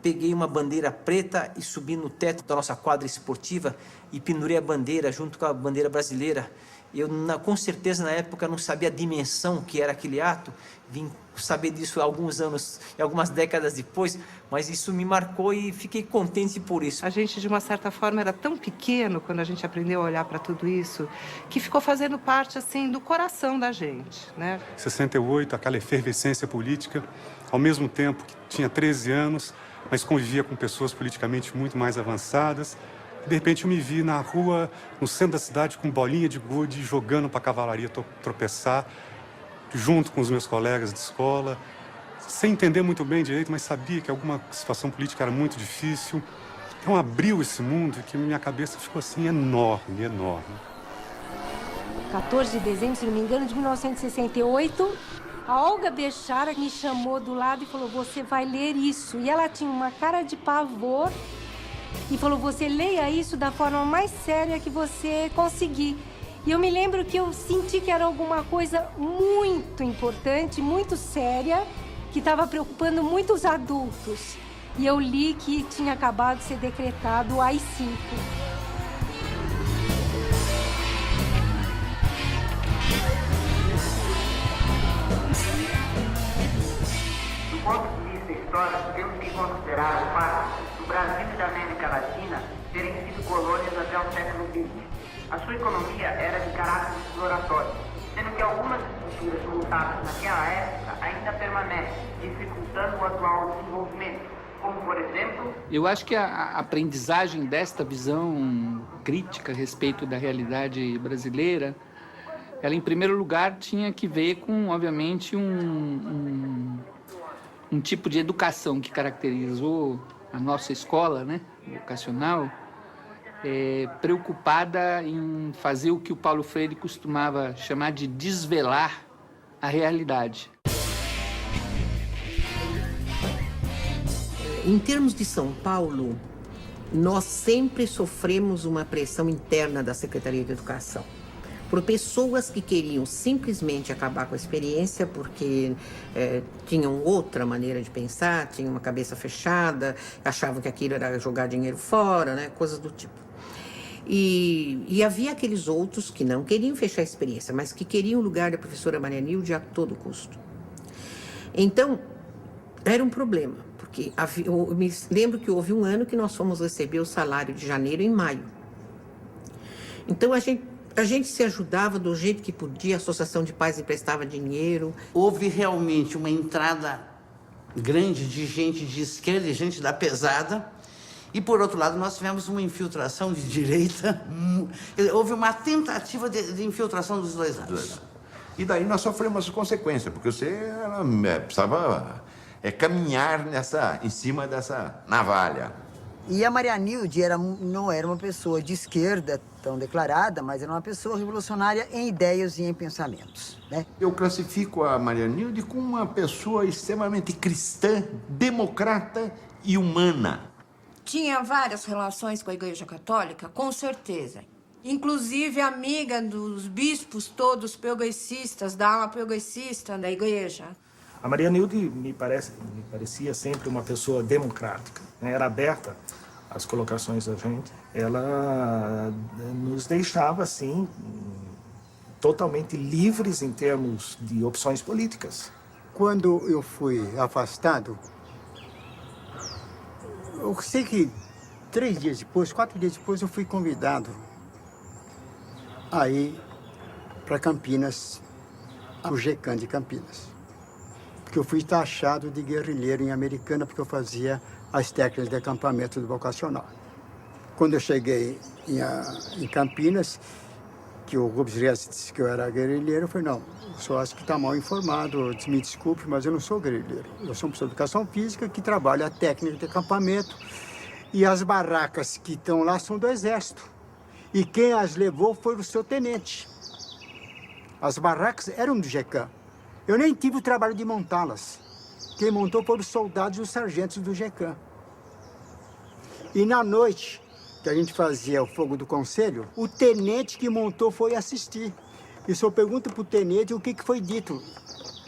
peguei uma bandeira preta e subi no teto da nossa quadra esportiva e pendurei a bandeira junto com a bandeira brasileira. Eu, com certeza, na época, não sabia a dimensão que era aquele ato. Vim saber disso alguns anos, algumas décadas depois, mas isso me marcou e fiquei contente por isso. A gente, de uma certa forma, era tão pequeno quando a gente aprendeu a olhar para tudo isso, que ficou fazendo parte, assim, do coração da gente, né? 68, aquela efervescência política, ao mesmo tempo que tinha 13 anos, mas convivia com pessoas politicamente muito mais avançadas. De repente eu me vi na rua, no centro da cidade, com bolinha de gude, jogando para a cavalaria tropeçar, junto com os meus colegas de escola, sem entender muito bem direito, mas sabia que alguma situação política era muito difícil. Então abriu esse mundo que minha cabeça ficou assim enorme, enorme. 14 de dezembro, se não me engano, de 1968, A Olga Bechara me chamou do lado e falou, você vai ler isso. E ela tinha uma cara de pavor e falou, você leia isso da forma mais séria que você conseguir. E eu me lembro que eu senti que era alguma coisa muito importante, muito séria, que estava preocupando muitos adultos. E eu li que tinha acabado de ser decretado o AI-5. Do ponto de vista histórico, temos que considerar o fato do Brasil e da América Latina terem sido colônias até o século XX. A sua economia era de caráter exploratório, sendo que algumas estruturas montadas naquela época ainda permanecem, dificultando o atual desenvolvimento, como, por exemplo... Eu acho que a aprendizagem desta visão crítica a respeito da realidade brasileira, ela, em primeiro lugar, tinha que ver com, obviamente, um tipo de educação que caracterizou a nossa escola, né, educacional, preocupada em fazer o que o Paulo Freire costumava chamar de desvelar a realidade. Em termos de São Paulo, nós sempre sofremos uma pressão interna da Secretaria de Educação, por pessoas que queriam simplesmente acabar com a experiência porque tinham outra maneira de pensar, tinham uma cabeça fechada, achavam que aquilo era jogar dinheiro fora, né, coisas do tipo. E havia aqueles outros que não queriam fechar a experiência, mas que queriam o lugar da professora Marianilde a todo custo. Então, era um problema, porque eu me lembro que houve um ano que nós fomos receber o salário de janeiro em maio. Então, a gente se ajudava do jeito que podia, a Associação de Pais emprestava dinheiro. Houve realmente uma entrada grande de gente de esquerda e gente da pesada. E, por outro lado, nós tivemos uma infiltração de direita. Houve uma tentativa de infiltração dos dois lados. E daí nós sofremos as consequências, porque você precisava caminhar em cima dessa navalha. E a Marianilde não era uma pessoa de esquerda tão declarada, mas era uma pessoa revolucionária em ideias e em pensamentos, né? Eu classifico a Marianilde como uma pessoa extremamente cristã, democrata e humana. Tinha várias relações com a Igreja Católica, com certeza. Inclusive amiga dos bispos todos progressistas, da ala progressista da Igreja. A Marianilde me parecia sempre uma pessoa democrática, né? Era aberta às colocações da gente. Ela nos deixava, assim, totalmente livres em termos de opções políticas. Quando eu fui afastado, eu sei que 4 dias depois, eu fui convidado a ir para Campinas, ao GECAM de Campinas. Porque eu fui taxado de guerrilheiro em Americana, porque eu fazia as técnicas de acampamento do vocacional. Quando eu cheguei em Campinas, que o Rubens Reis disse que eu era guerrilheiro, eu falei, não, o senhor acha que está mal informado, me desculpe, mas eu não sou guerrilheiro. Eu sou uma pessoa de educação física que trabalha a técnica de acampamento e as barracas que estão lá são do Exército. E quem as levou foi o seu tenente. As barracas eram do GECAM. Eu nem tive o trabalho de montá-las. Quem montou foram os soldados e os sargentos do GECAM. E na noite que a gente fazia o fogo do conselho, o tenente que montou foi assistir. E o senhor pergunta para o tenente o que foi dito.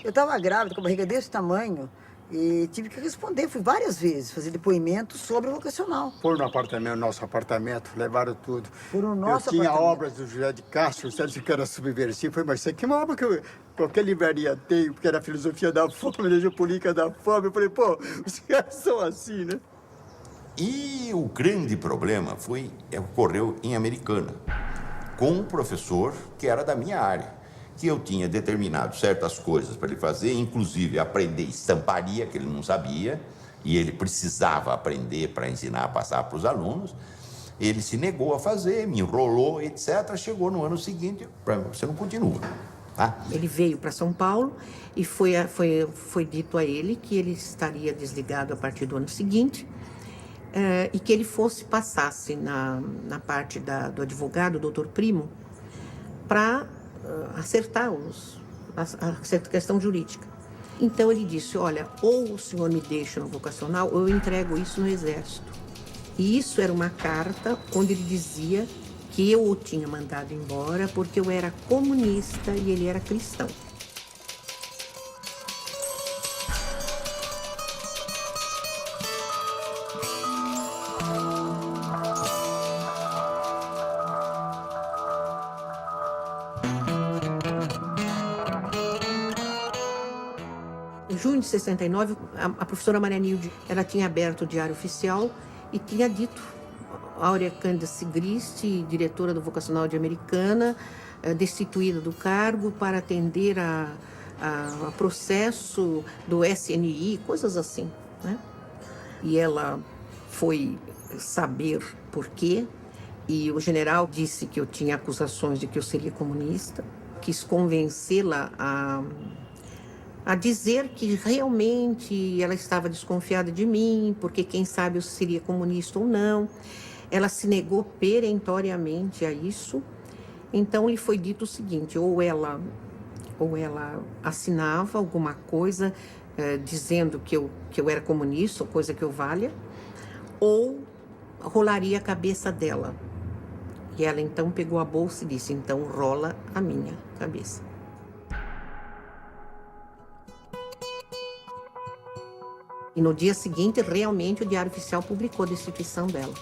Eu estava grávida, com a barriga desse tamanho, e tive que responder. Fui várias vezes fazer depoimento sobre o vocacional. Foram no apartamento, nosso apartamento, levaram tudo. Foram no nosso Eu tinha apartamento. obras do José de Castro, certo que era subversivo. Foi, mas isso aqui é uma obra que qualquer livraria tem, porque era a filosofia da fome, a religião política da fome. Eu falei, pô, os caras são assim, né? E o grande problema ocorreu em Americana, com um professor que era da minha área, que eu tinha determinado certas coisas para ele fazer, inclusive aprender estamparia, que ele não sabia, e ele precisava aprender para ensinar a passar para os alunos. Ele se negou a fazer, me enrolou, etc. Chegou no ano seguinte, você não continua. Tá? Ele veio para São Paulo e foi dito a ele que ele estaria desligado a partir do ano seguinte, e que ele passasse na parte do advogado, doutor Primo, para acertar a questão jurídica. Então ele disse, olha, ou o senhor me deixa no vocacional, ou eu entrego isso no Exército. E isso era uma carta onde ele dizia que eu o tinha mandado embora porque eu era comunista e ele era cristão. Em junho de 69, a professora Maria Nilde, ela tinha aberto o Diário Oficial e tinha dito, Áurea Cândida Sigrist, diretora do Vocacional de Americana, destituída do cargo para atender a processo do SNI, coisas assim, né? E ela foi saber por quê, e o general disse que eu tinha acusações de que eu seria comunista, quis convencê-la a dizer que realmente ela estava desconfiada de mim, porque quem sabe eu seria comunista ou não. Ela se negou perentoriamente a isso. Então lhe foi dito o seguinte, ou ela assinava alguma coisa dizendo que eu era comunista, ou coisa que eu valha, ou rolaria a cabeça dela. E ela então pegou a bolsa e disse, então rola a minha cabeça. E no dia seguinte, realmente, o Diário Oficial publicou a destituição dela.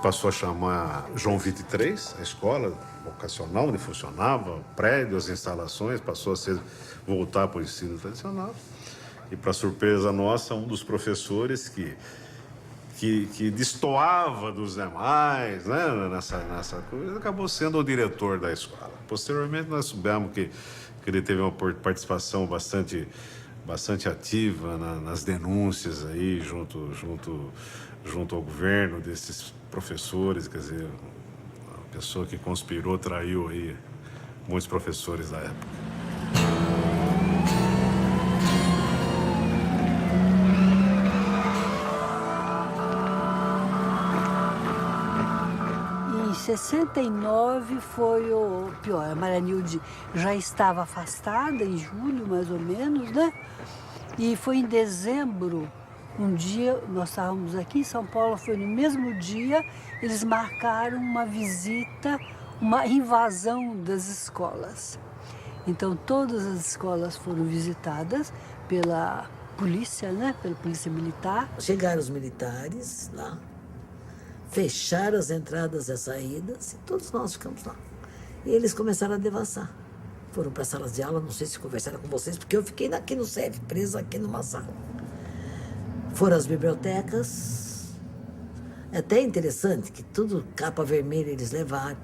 Passou a chamar João 23, a escola vocacional onde funcionava, o prédio, as instalações, passou a voltar para o ensino tradicional. E, para surpresa nossa, um dos professores que destoava dos demais, né, nessa coisa, acabou sendo o diretor da escola. Posteriormente, nós soubemos que ele teve uma participação bastante ativa nas denúncias aí, junto ao governo desses professores, quer dizer, a pessoa que conspirou, traiu aí muitos professores da época. Em 69 foi o pior. A Maria Nilde já estava afastada, em julho mais ou menos, né? E foi em dezembro, um dia, nós estávamos aqui em São Paulo, foi no mesmo dia, eles marcaram uma visita, uma invasão das escolas. Então, todas as escolas foram visitadas pela polícia, né? Pela polícia militar. Chegaram os militares lá, fecharam as entradas e as saídas e todos nós ficamos lá. E eles começaram a devassar. Foram para as salas de aula, não sei se conversaram com vocês, porque eu fiquei aqui no SEV, presa aqui numa sala. Foram às bibliotecas. É até interessante que tudo capa vermelha eles levaram.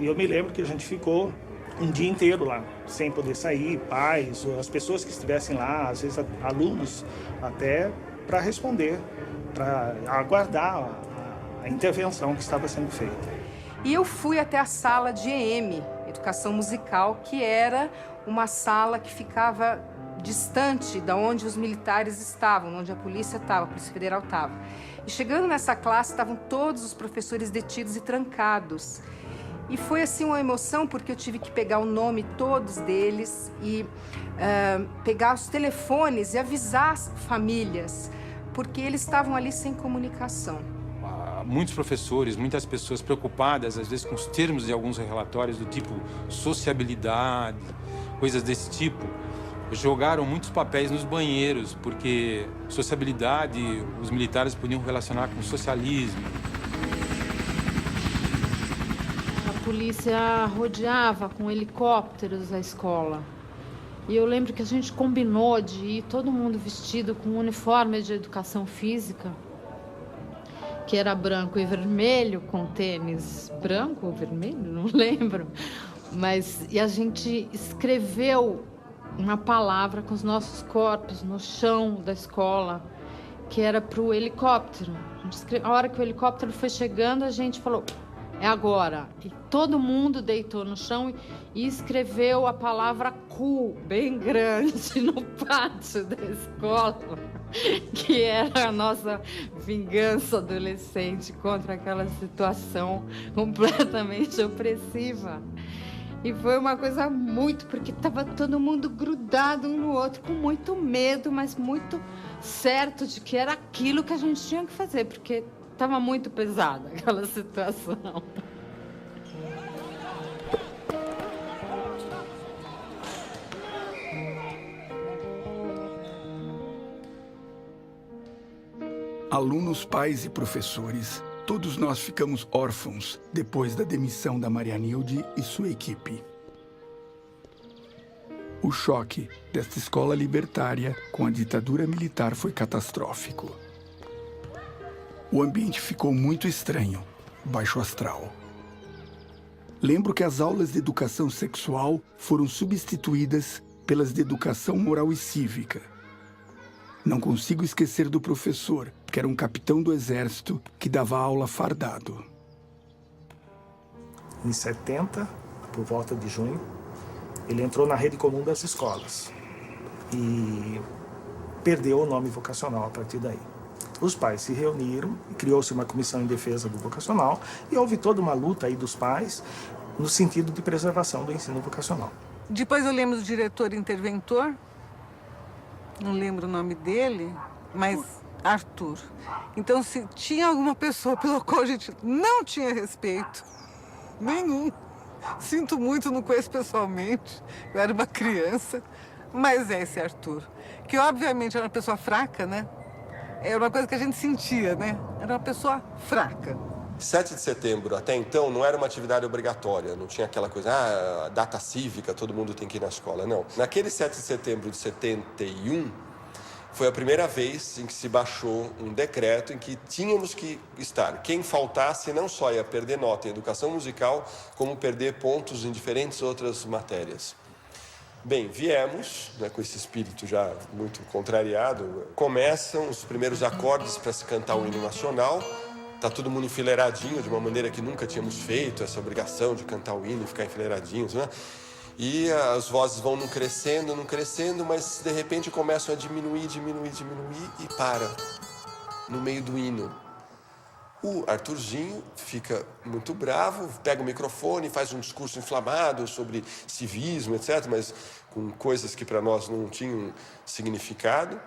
E eu me lembro que a gente ficou um dia inteiro lá, sem poder sair, pais, as pessoas que estivessem lá, às vezes alunos, até para responder, para aguardar a intervenção que estava sendo feita. E eu fui até a sala de EM, Educação Musical, que era uma sala que ficava distante da onde os militares estavam, onde a Polícia Federal estava. E chegando nessa classe, estavam todos os professores detidos e trancados. E foi assim uma emoção, porque eu tive que pegar o nome todos deles e pegar os telefones e avisar as famílias, porque eles estavam ali sem comunicação. Muitos professores, muitas pessoas preocupadas, às vezes, com os termos de alguns relatórios do tipo sociabilidade, coisas desse tipo, jogaram muitos papéis nos banheiros, porque sociabilidade, os militares podiam relacionar com socialismo. A polícia rodeava com helicópteros a escola. E eu lembro que a gente combinou de ir todo mundo vestido com um uniforme de educação física, que era branco e vermelho, com tênis branco ou vermelho, não lembro. E a gente escreveu uma palavra com os nossos corpos no chão da escola, que era para o helicóptero. A hora que o helicóptero foi chegando, a gente falou, é agora. E todo mundo deitou no chão e escreveu a palavra cu bem grande no pátio da escola, que era a nossa vingança adolescente contra aquela situação completamente opressiva. E foi uma coisa muito, porque estava todo mundo grudado um no outro, com muito medo, mas muito certo de que era aquilo que a gente tinha que fazer, porque estava muito pesada aquela situação. Alunos, pais e professores, todos nós ficamos órfãos depois da demissão da Marianilde e sua equipe. O choque desta escola libertária com a ditadura militar foi catastrófico. O ambiente ficou muito estranho, baixo astral. Lembro que as aulas de educação sexual foram substituídas pelas de educação moral e cívica. Não consigo esquecer do professor, que era um capitão do exército que dava aula fardado. Em 70, por volta de junho, ele entrou na rede comum das escolas e perdeu o nome vocacional a partir daí. Os pais se reuniram, criou-se uma comissão em defesa do vocacional e houve toda uma luta aí dos pais no sentido de preservação do ensino vocacional. Depois eu lembro do diretor interventor, não lembro o nome dele, mas Arthur. Então, se tinha alguma pessoa pela qual a gente não tinha respeito, nenhum. Sinto muito, não conheço pessoalmente, eu era uma criança, mas é esse Arthur, que obviamente era uma pessoa fraca, né? Era uma coisa que a gente sentia, né? Era uma pessoa fraca. 7 de setembro, até então, não era uma atividade obrigatória, não tinha aquela coisa, data cívica, todo mundo tem que ir na escola, não. Naquele 7 de setembro de 71, foi a primeira vez em que se baixou um decreto em que tínhamos que estar. Quem faltasse não só ia perder nota em educação musical, como perder pontos em diferentes outras matérias. Bem, viemos, né, com esse espírito já muito contrariado, começam os primeiros acordes para se cantar o hino nacional. Está todo mundo enfileiradinho, de uma maneira que nunca tínhamos feito, essa obrigação de cantar o hino e ficar enfileiradinhos, né? E as vozes vão não crescendo, mas de repente começam a diminuir e para no meio do hino. O Arthurzinho fica muito bravo, pega o microfone, faz um discurso inflamado sobre civismo, etc., mas com coisas que para nós não tinham significado.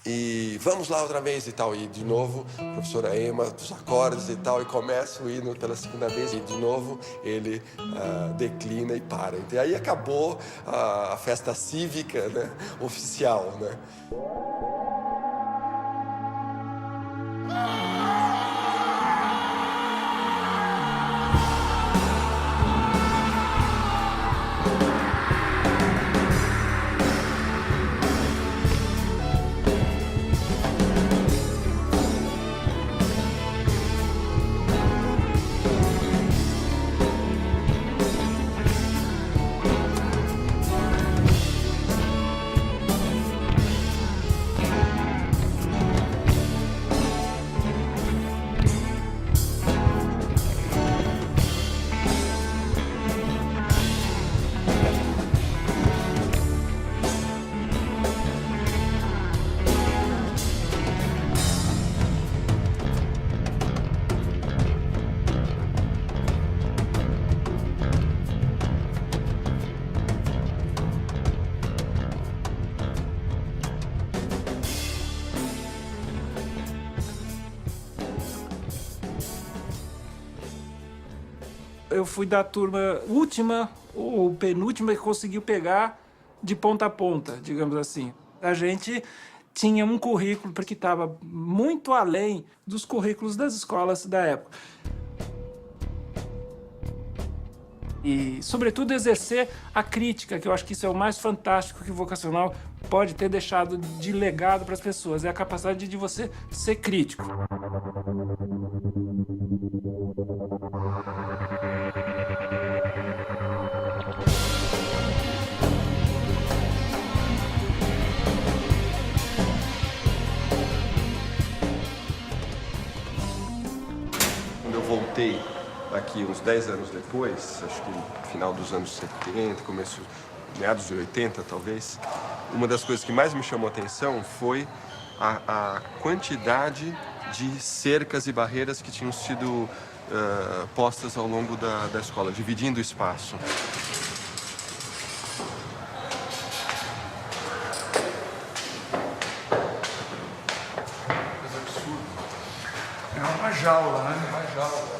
E vamos lá outra vez e tal. E de novo, a professora Ema, dos acordes e tal, e começa o hino pela segunda vez. E de novo, ele declina e para. E aí acabou a festa cívica, né, oficial, né? Eu fui da turma última ou penúltima que conseguiu pegar de ponta a ponta, digamos assim. A gente tinha um currículo porque estava muito além dos currículos das escolas da época. E, sobretudo, exercer a crítica, que eu acho que isso é o mais fantástico que o vocacional pode ter deixado de legado para as pessoas, é a capacidade de você ser crítico. Quando eu voltei aqui uns 10 anos depois, acho que no final dos anos 70, começo meados de 80, talvez, uma das coisas que mais me chamou a atenção foi a quantidade de cercas e barreiras que tinham sido postas ao longo da escola, dividindo o espaço. É uma jaula, né? Uma jaula.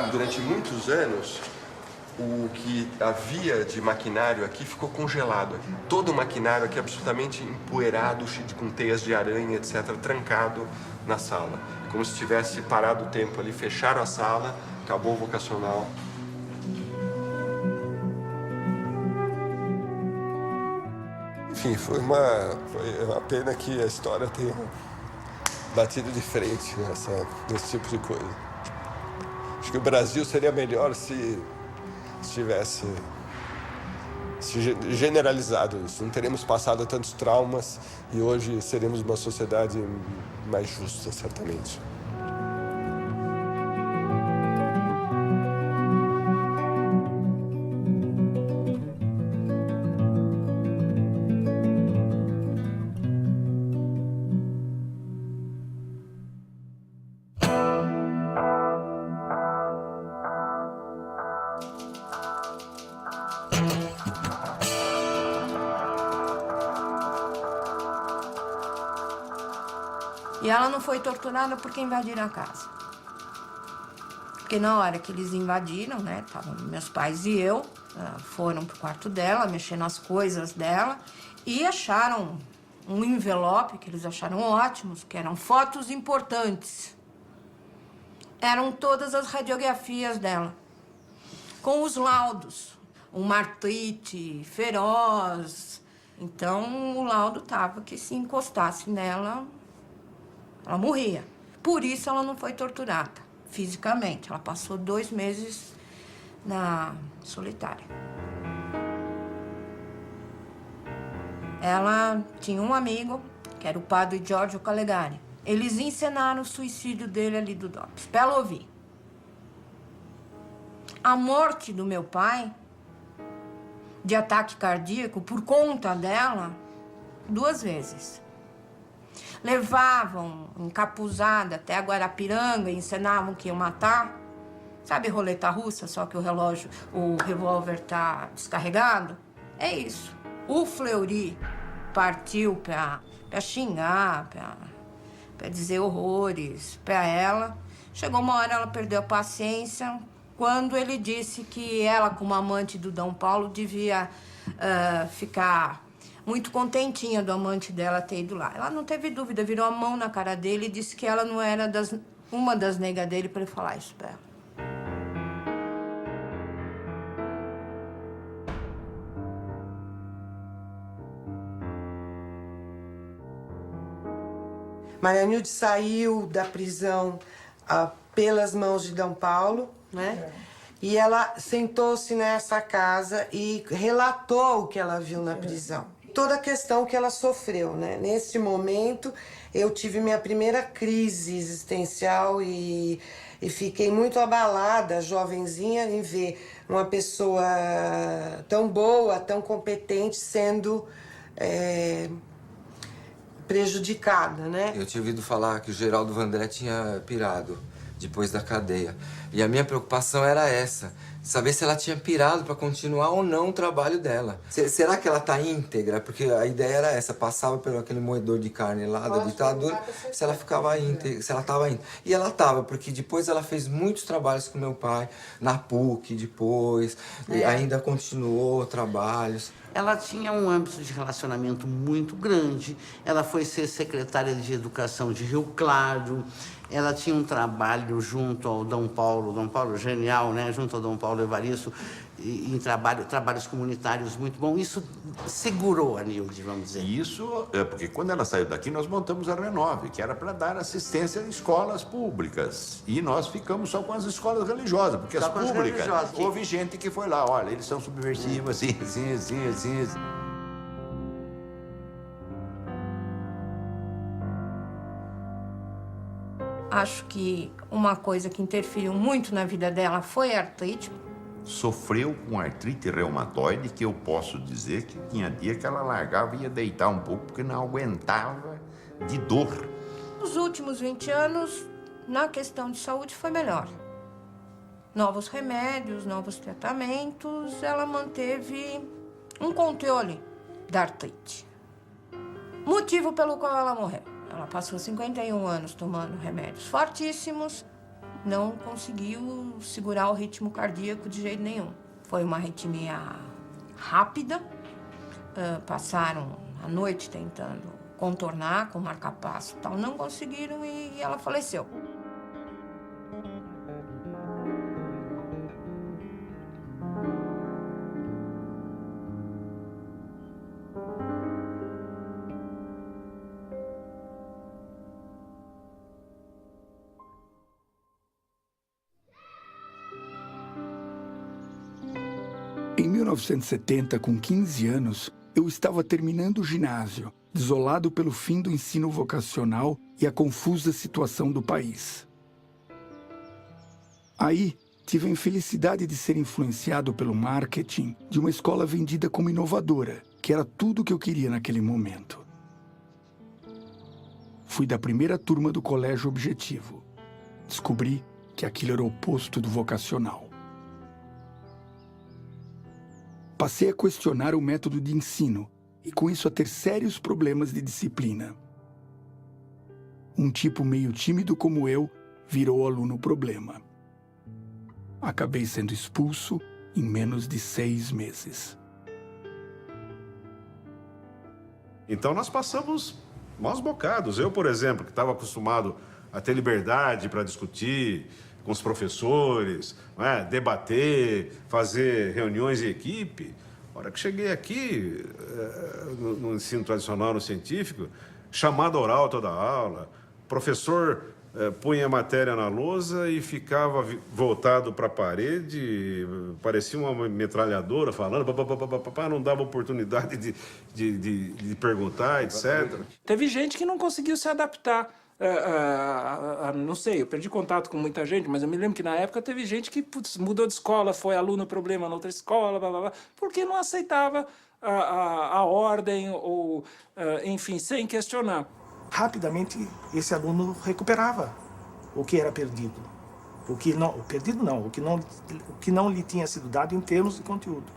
Durante muitos anos, o que havia de maquinário aqui ficou congelado. Todo o maquinário aqui absolutamente empoeirado, com teias de aranha, etc., trancado na sala. Como se tivesse parado o tempo ali, fecharam a sala, acabou o vocacional. Enfim, foi uma pena que a história tenha batido de frente nesse tipo de coisa. Acho que o Brasil seria melhor se tivesse generalizado isso. Não teríamos passado tantos traumas e hoje seremos uma sociedade mais justa, certamente. E ela não foi torturada porque invadiram a casa. Porque na hora que eles invadiram, né, estavam meus pais e eu, foram pro quarto dela, mexer nas coisas dela e acharam um envelope que eles acharam ótimos, que eram fotos importantes. Eram todas as radiografias dela, com os laudos. Uma artrite feroz. Então, o laudo tava que se encostasse nela, ela morria. Por isso, ela não foi torturada fisicamente. Ela passou 2 meses na solitária. Ela tinha um amigo, que era o padre Giorgio Calegari. Eles encenaram o suicídio dele ali do DOPS, pra ela ouvir. A morte do meu pai, de ataque cardíaco, por conta dela, 2 vezes. Levavam encapuzada até a Guarapiranga, encenavam que iam matar. Sabe roleta russa, só que o revólver tá descarregado? É isso. O Fleury partiu pra xingar, pra dizer horrores pra ela. Chegou uma hora, ela perdeu a paciência, quando ele disse que ela, como amante do Dom Paulo, devia ficar muito contentinha do amante dela ter ido lá. Ela não teve dúvida, virou a mão na cara dele e disse que ela não era uma das negas dele para ele falar isso pra ela. Maria Nilde saiu da prisão pelas mãos de Dom Paulo, né? E ela sentou-se nessa casa e relatou o que ela viu na prisão. Toda a questão que ela sofreu, né? Nesse momento, eu tive minha primeira crise existencial e fiquei muito abalada, jovenzinha, em ver uma pessoa tão boa, tão competente, sendo prejudicada, né? Eu tinha ouvido falar que o Geraldo Vandré tinha pirado depois da cadeia. E a minha preocupação era essa, saber se ela tinha pirado para continuar ou não o trabalho dela. Será que ela tá íntegra? Porque a ideia era essa, passava pelo aquele moedor de carne lá da ditadura, se ela ficava íntegra, se ela tava íntegra. E ela tava, porque depois ela fez muitos trabalhos com meu pai, na PUC depois, e ainda continuou trabalhos. Ela tinha um âmbito de relacionamento muito grande. Ela foi ser secretária de Educação de Rio Claro. Ela tinha um trabalho junto ao Dom Paulo genial, né? Junto ao Dom Paulo Evaristo, em trabalhos comunitários muito bom. Isso segurou a Nilde, vamos dizer. Isso é porque quando ela saiu daqui, nós montamos a Renove, que era para dar assistência em escolas públicas. E nós ficamos só com as escolas religiosas, porque as públicas, houve gente que foi lá, olha, eles são subversivos, assim. Acho que uma coisa que interferiu muito na vida dela foi a artrite. Sofreu com artrite reumatoide, que eu posso dizer que tinha dia que ela largava e ia deitar um pouco porque não aguentava de dor. Nos últimos 20 anos, na questão de saúde, foi melhor. Novos remédios, novos tratamentos, ela manteve um controle da artrite. Motivo pelo qual ela morreu. Ela passou 51 anos tomando remédios fortíssimos, não conseguiu segurar o ritmo cardíaco de jeito nenhum. Foi uma arritmia rápida, passaram a noite tentando contornar com marca-passo e tal, não conseguiram e ela faleceu. Em 1970, com 15 anos, eu estava terminando o ginásio, desolado pelo fim do ensino vocacional e a confusa situação do país. Aí, tive a infelicidade de ser influenciado pelo marketing de uma escola vendida como inovadora, que era tudo o que eu queria naquele momento. Fui da primeira turma do colégio Objetivo. Descobri que aquilo era o oposto do vocacional. Passei a questionar o método de ensino e, com isso, a ter sérios problemas de disciplina. Um tipo meio tímido como eu virou aluno problema. Acabei sendo expulso em menos de 6 meses. Então nós passamos maus bocados. Eu, por exemplo, que estava acostumado a ter liberdade para discutir com os professores, não é? Debater, fazer reuniões em equipe. A hora que cheguei aqui, no ensino tradicional, no científico, chamada oral toda a aula, professor punha a matéria na lousa e ficava voltado para a parede, parecia uma metralhadora falando, não dava oportunidade de perguntar, etc. Teve gente que não conseguiu se adaptar. Não sei, eu perdi contato com muita gente, mas eu me lembro que na época teve gente que mudou de escola, foi aluno problema na outra escola, blá, blá, blá, porque não aceitava a ordem ou, enfim, sem questionar. Rapidamente, esse aluno recuperava o que era perdido. O que não lhe tinha sido dado em termos de conteúdo.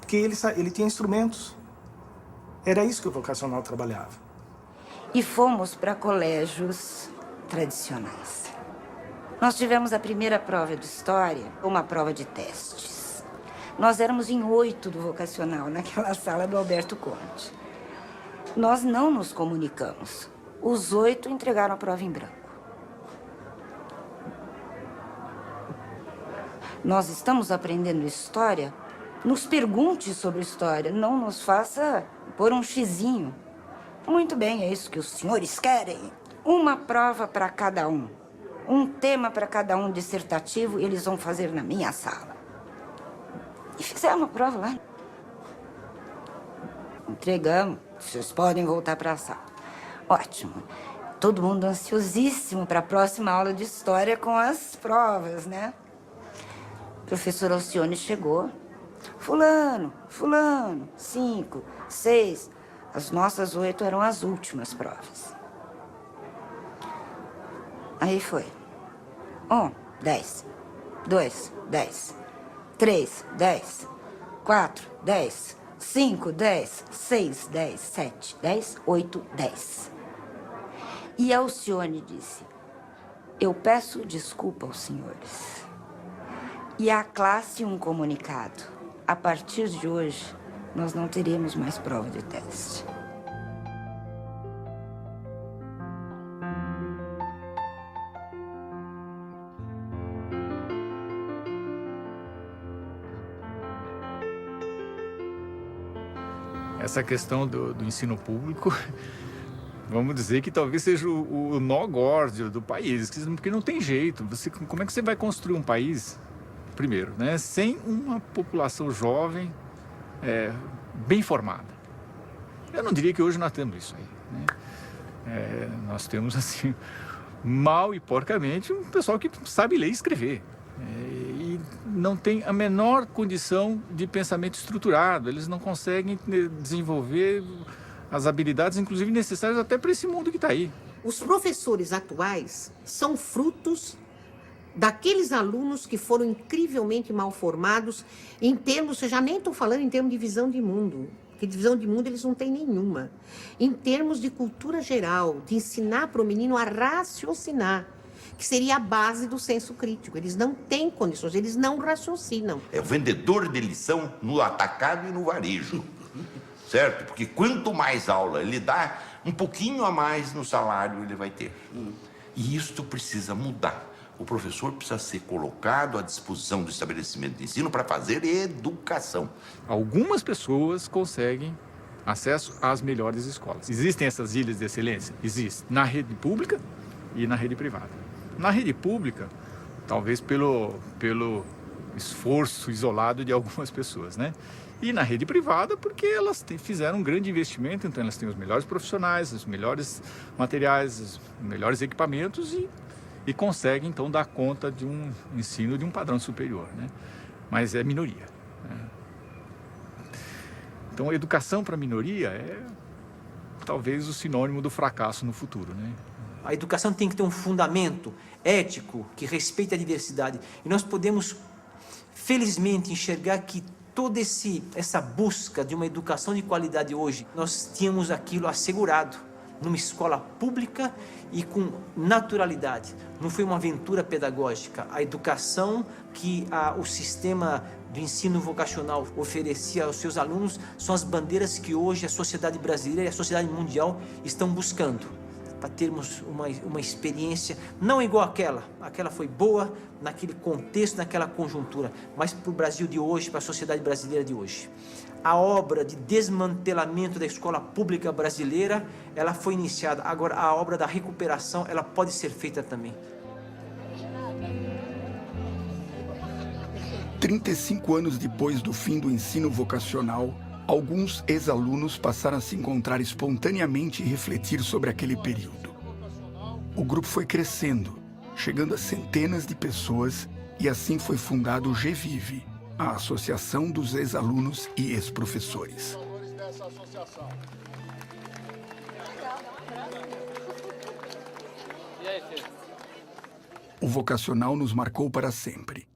Porque ele tinha instrumentos. Era isso que o vocacional trabalhava. E fomos para colégios tradicionais. Nós tivemos a primeira prova de história, uma prova de testes. Nós éramos em 8 do vocacional, naquela sala do Alberto Conte. Nós não nos comunicamos. Os 8 entregaram a prova em branco. Nós estamos aprendendo história, nos pergunte sobre história, não nos faça pôr um xizinho. Muito bem, é isso que os senhores querem. Uma prova para cada um. Um tema para cada um dissertativo, e eles vão fazer na minha sala. E fizeram a prova lá. Entregamos. Vocês podem voltar para a sala. Ótimo. Todo mundo ansiosíssimo para a próxima aula de história com as provas, né? O professor Alcione chegou. Fulano, 5, 6... As nossas 8 eram as últimas provas. Aí foi. 1, 10. 2, 10. 3, 10. 4, 10. 5, 10. 6, 10. 7, 10. 8, 10. E Alcione disse: eu peço desculpa aos senhores. E a classe um comunicado. A partir de hoje, nós não teremos mais prova de teste. Essa questão do ensino público, vamos dizer que talvez seja o nó górdio do país, porque não tem jeito. Como é que você vai construir um país, primeiro, né, sem uma população jovem bem formada? Eu não diria que hoje nós temos isso aí, né? Nós temos, assim, mal e porcamente um pessoal que sabe ler e escrever. E não tem a menor condição de pensamento estruturado. Eles não conseguem desenvolver as habilidades, inclusive necessárias até para esse mundo que está aí. Os professores atuais são frutos daqueles alunos que foram incrivelmente mal formados em termos, eu já nem estou falando em termos de visão de mundo, porque de visão de mundo eles não têm nenhuma. Em termos de cultura geral, de ensinar para o menino a raciocinar, que seria a base do senso crítico. Eles não têm condições, eles não raciocinam. É o vendedor de lição no atacado e no varejo, certo? Porque quanto mais aula ele dá, um pouquinho a mais no salário ele vai ter. E isto precisa mudar. O professor precisa ser colocado à disposição do estabelecimento de ensino para fazer educação. Algumas pessoas conseguem acesso às melhores escolas. Existem essas ilhas de excelência? Existem. Na rede pública e na rede privada. Na rede pública, talvez pelo esforço isolado de algumas pessoas, né? E na rede privada, porque elas fizeram um grande investimento, então elas têm os melhores profissionais, os melhores materiais, os melhores equipamentos e conseguem, então, dar conta de um ensino de um padrão superior, né? Mas é minoria, né? Então, a educação para a minoria é talvez o sinônimo do fracasso no futuro, né? A educação tem que ter um fundamento ético que respeite a diversidade. E nós podemos, felizmente, enxergar que toda essa busca de uma educação de qualidade hoje, nós tínhamos aquilo assegurado numa escola pública e com naturalidade. Não foi uma aventura pedagógica. A educação que o sistema do ensino vocacional oferecia aos seus alunos são as bandeiras que hoje a sociedade brasileira e a sociedade mundial estão buscando, para termos uma experiência não igual àquela. Aquela foi boa naquele contexto, naquela conjuntura, mas para o Brasil de hoje, para a sociedade brasileira de hoje. A obra de desmantelamento da escola pública brasileira, ela foi iniciada. Agora, a obra da recuperação, ela pode ser feita também. 35 anos depois do fim do ensino vocacional, alguns ex-alunos passaram a se encontrar espontaneamente e refletir sobre aquele período. O grupo foi crescendo, chegando a centenas de pessoas, e assim foi fundado o GVIVE, a Associação dos Ex-Alunos e Ex-Professores. O vocacional nos marcou para sempre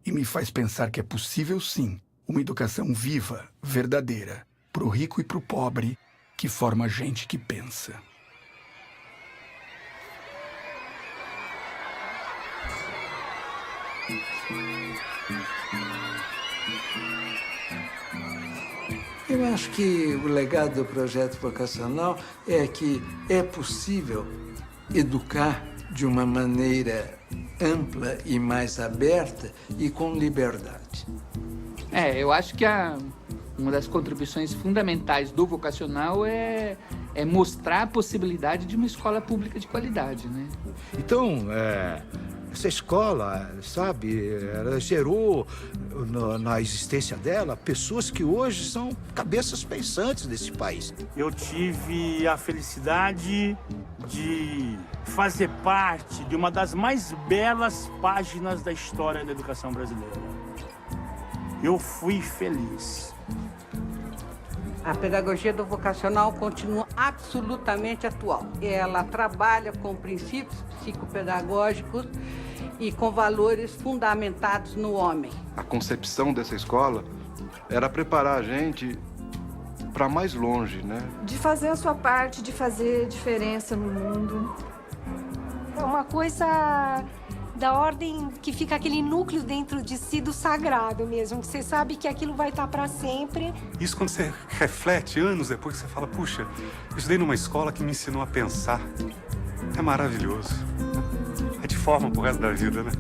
e me faz pensar que é possível, sim, uma educação viva, verdadeira, para o rico e para o pobre, que forma gente que pensa. Eu acho que o legado do projeto vocacional é que é possível educar de uma maneira ampla e mais aberta e com liberdade. Eu acho que uma das contribuições fundamentais do vocacional é mostrar a possibilidade de uma escola pública de qualidade, né? Então, essa escola, sabe, ela gerou na existência dela pessoas que hoje são cabeças pensantes desse país. Eu tive a felicidade de fazer parte de uma das mais belas páginas da história da educação brasileira. Eu fui feliz. A pedagogia do vocacional continua absolutamente atual. Ela trabalha com princípios psicopedagógicos e com valores fundamentados no homem. A concepção dessa escola era preparar a gente para mais longe, né? De fazer a sua parte, de fazer diferença no mundo. É uma coisa da ordem que fica aquele núcleo dentro de si do sagrado mesmo. Você sabe que aquilo vai estar para sempre. Isso quando você reflete anos depois, você fala, puxa, eu estudei numa escola que me ensinou a pensar. É maravilhoso. É de forma pro resto da vida, né?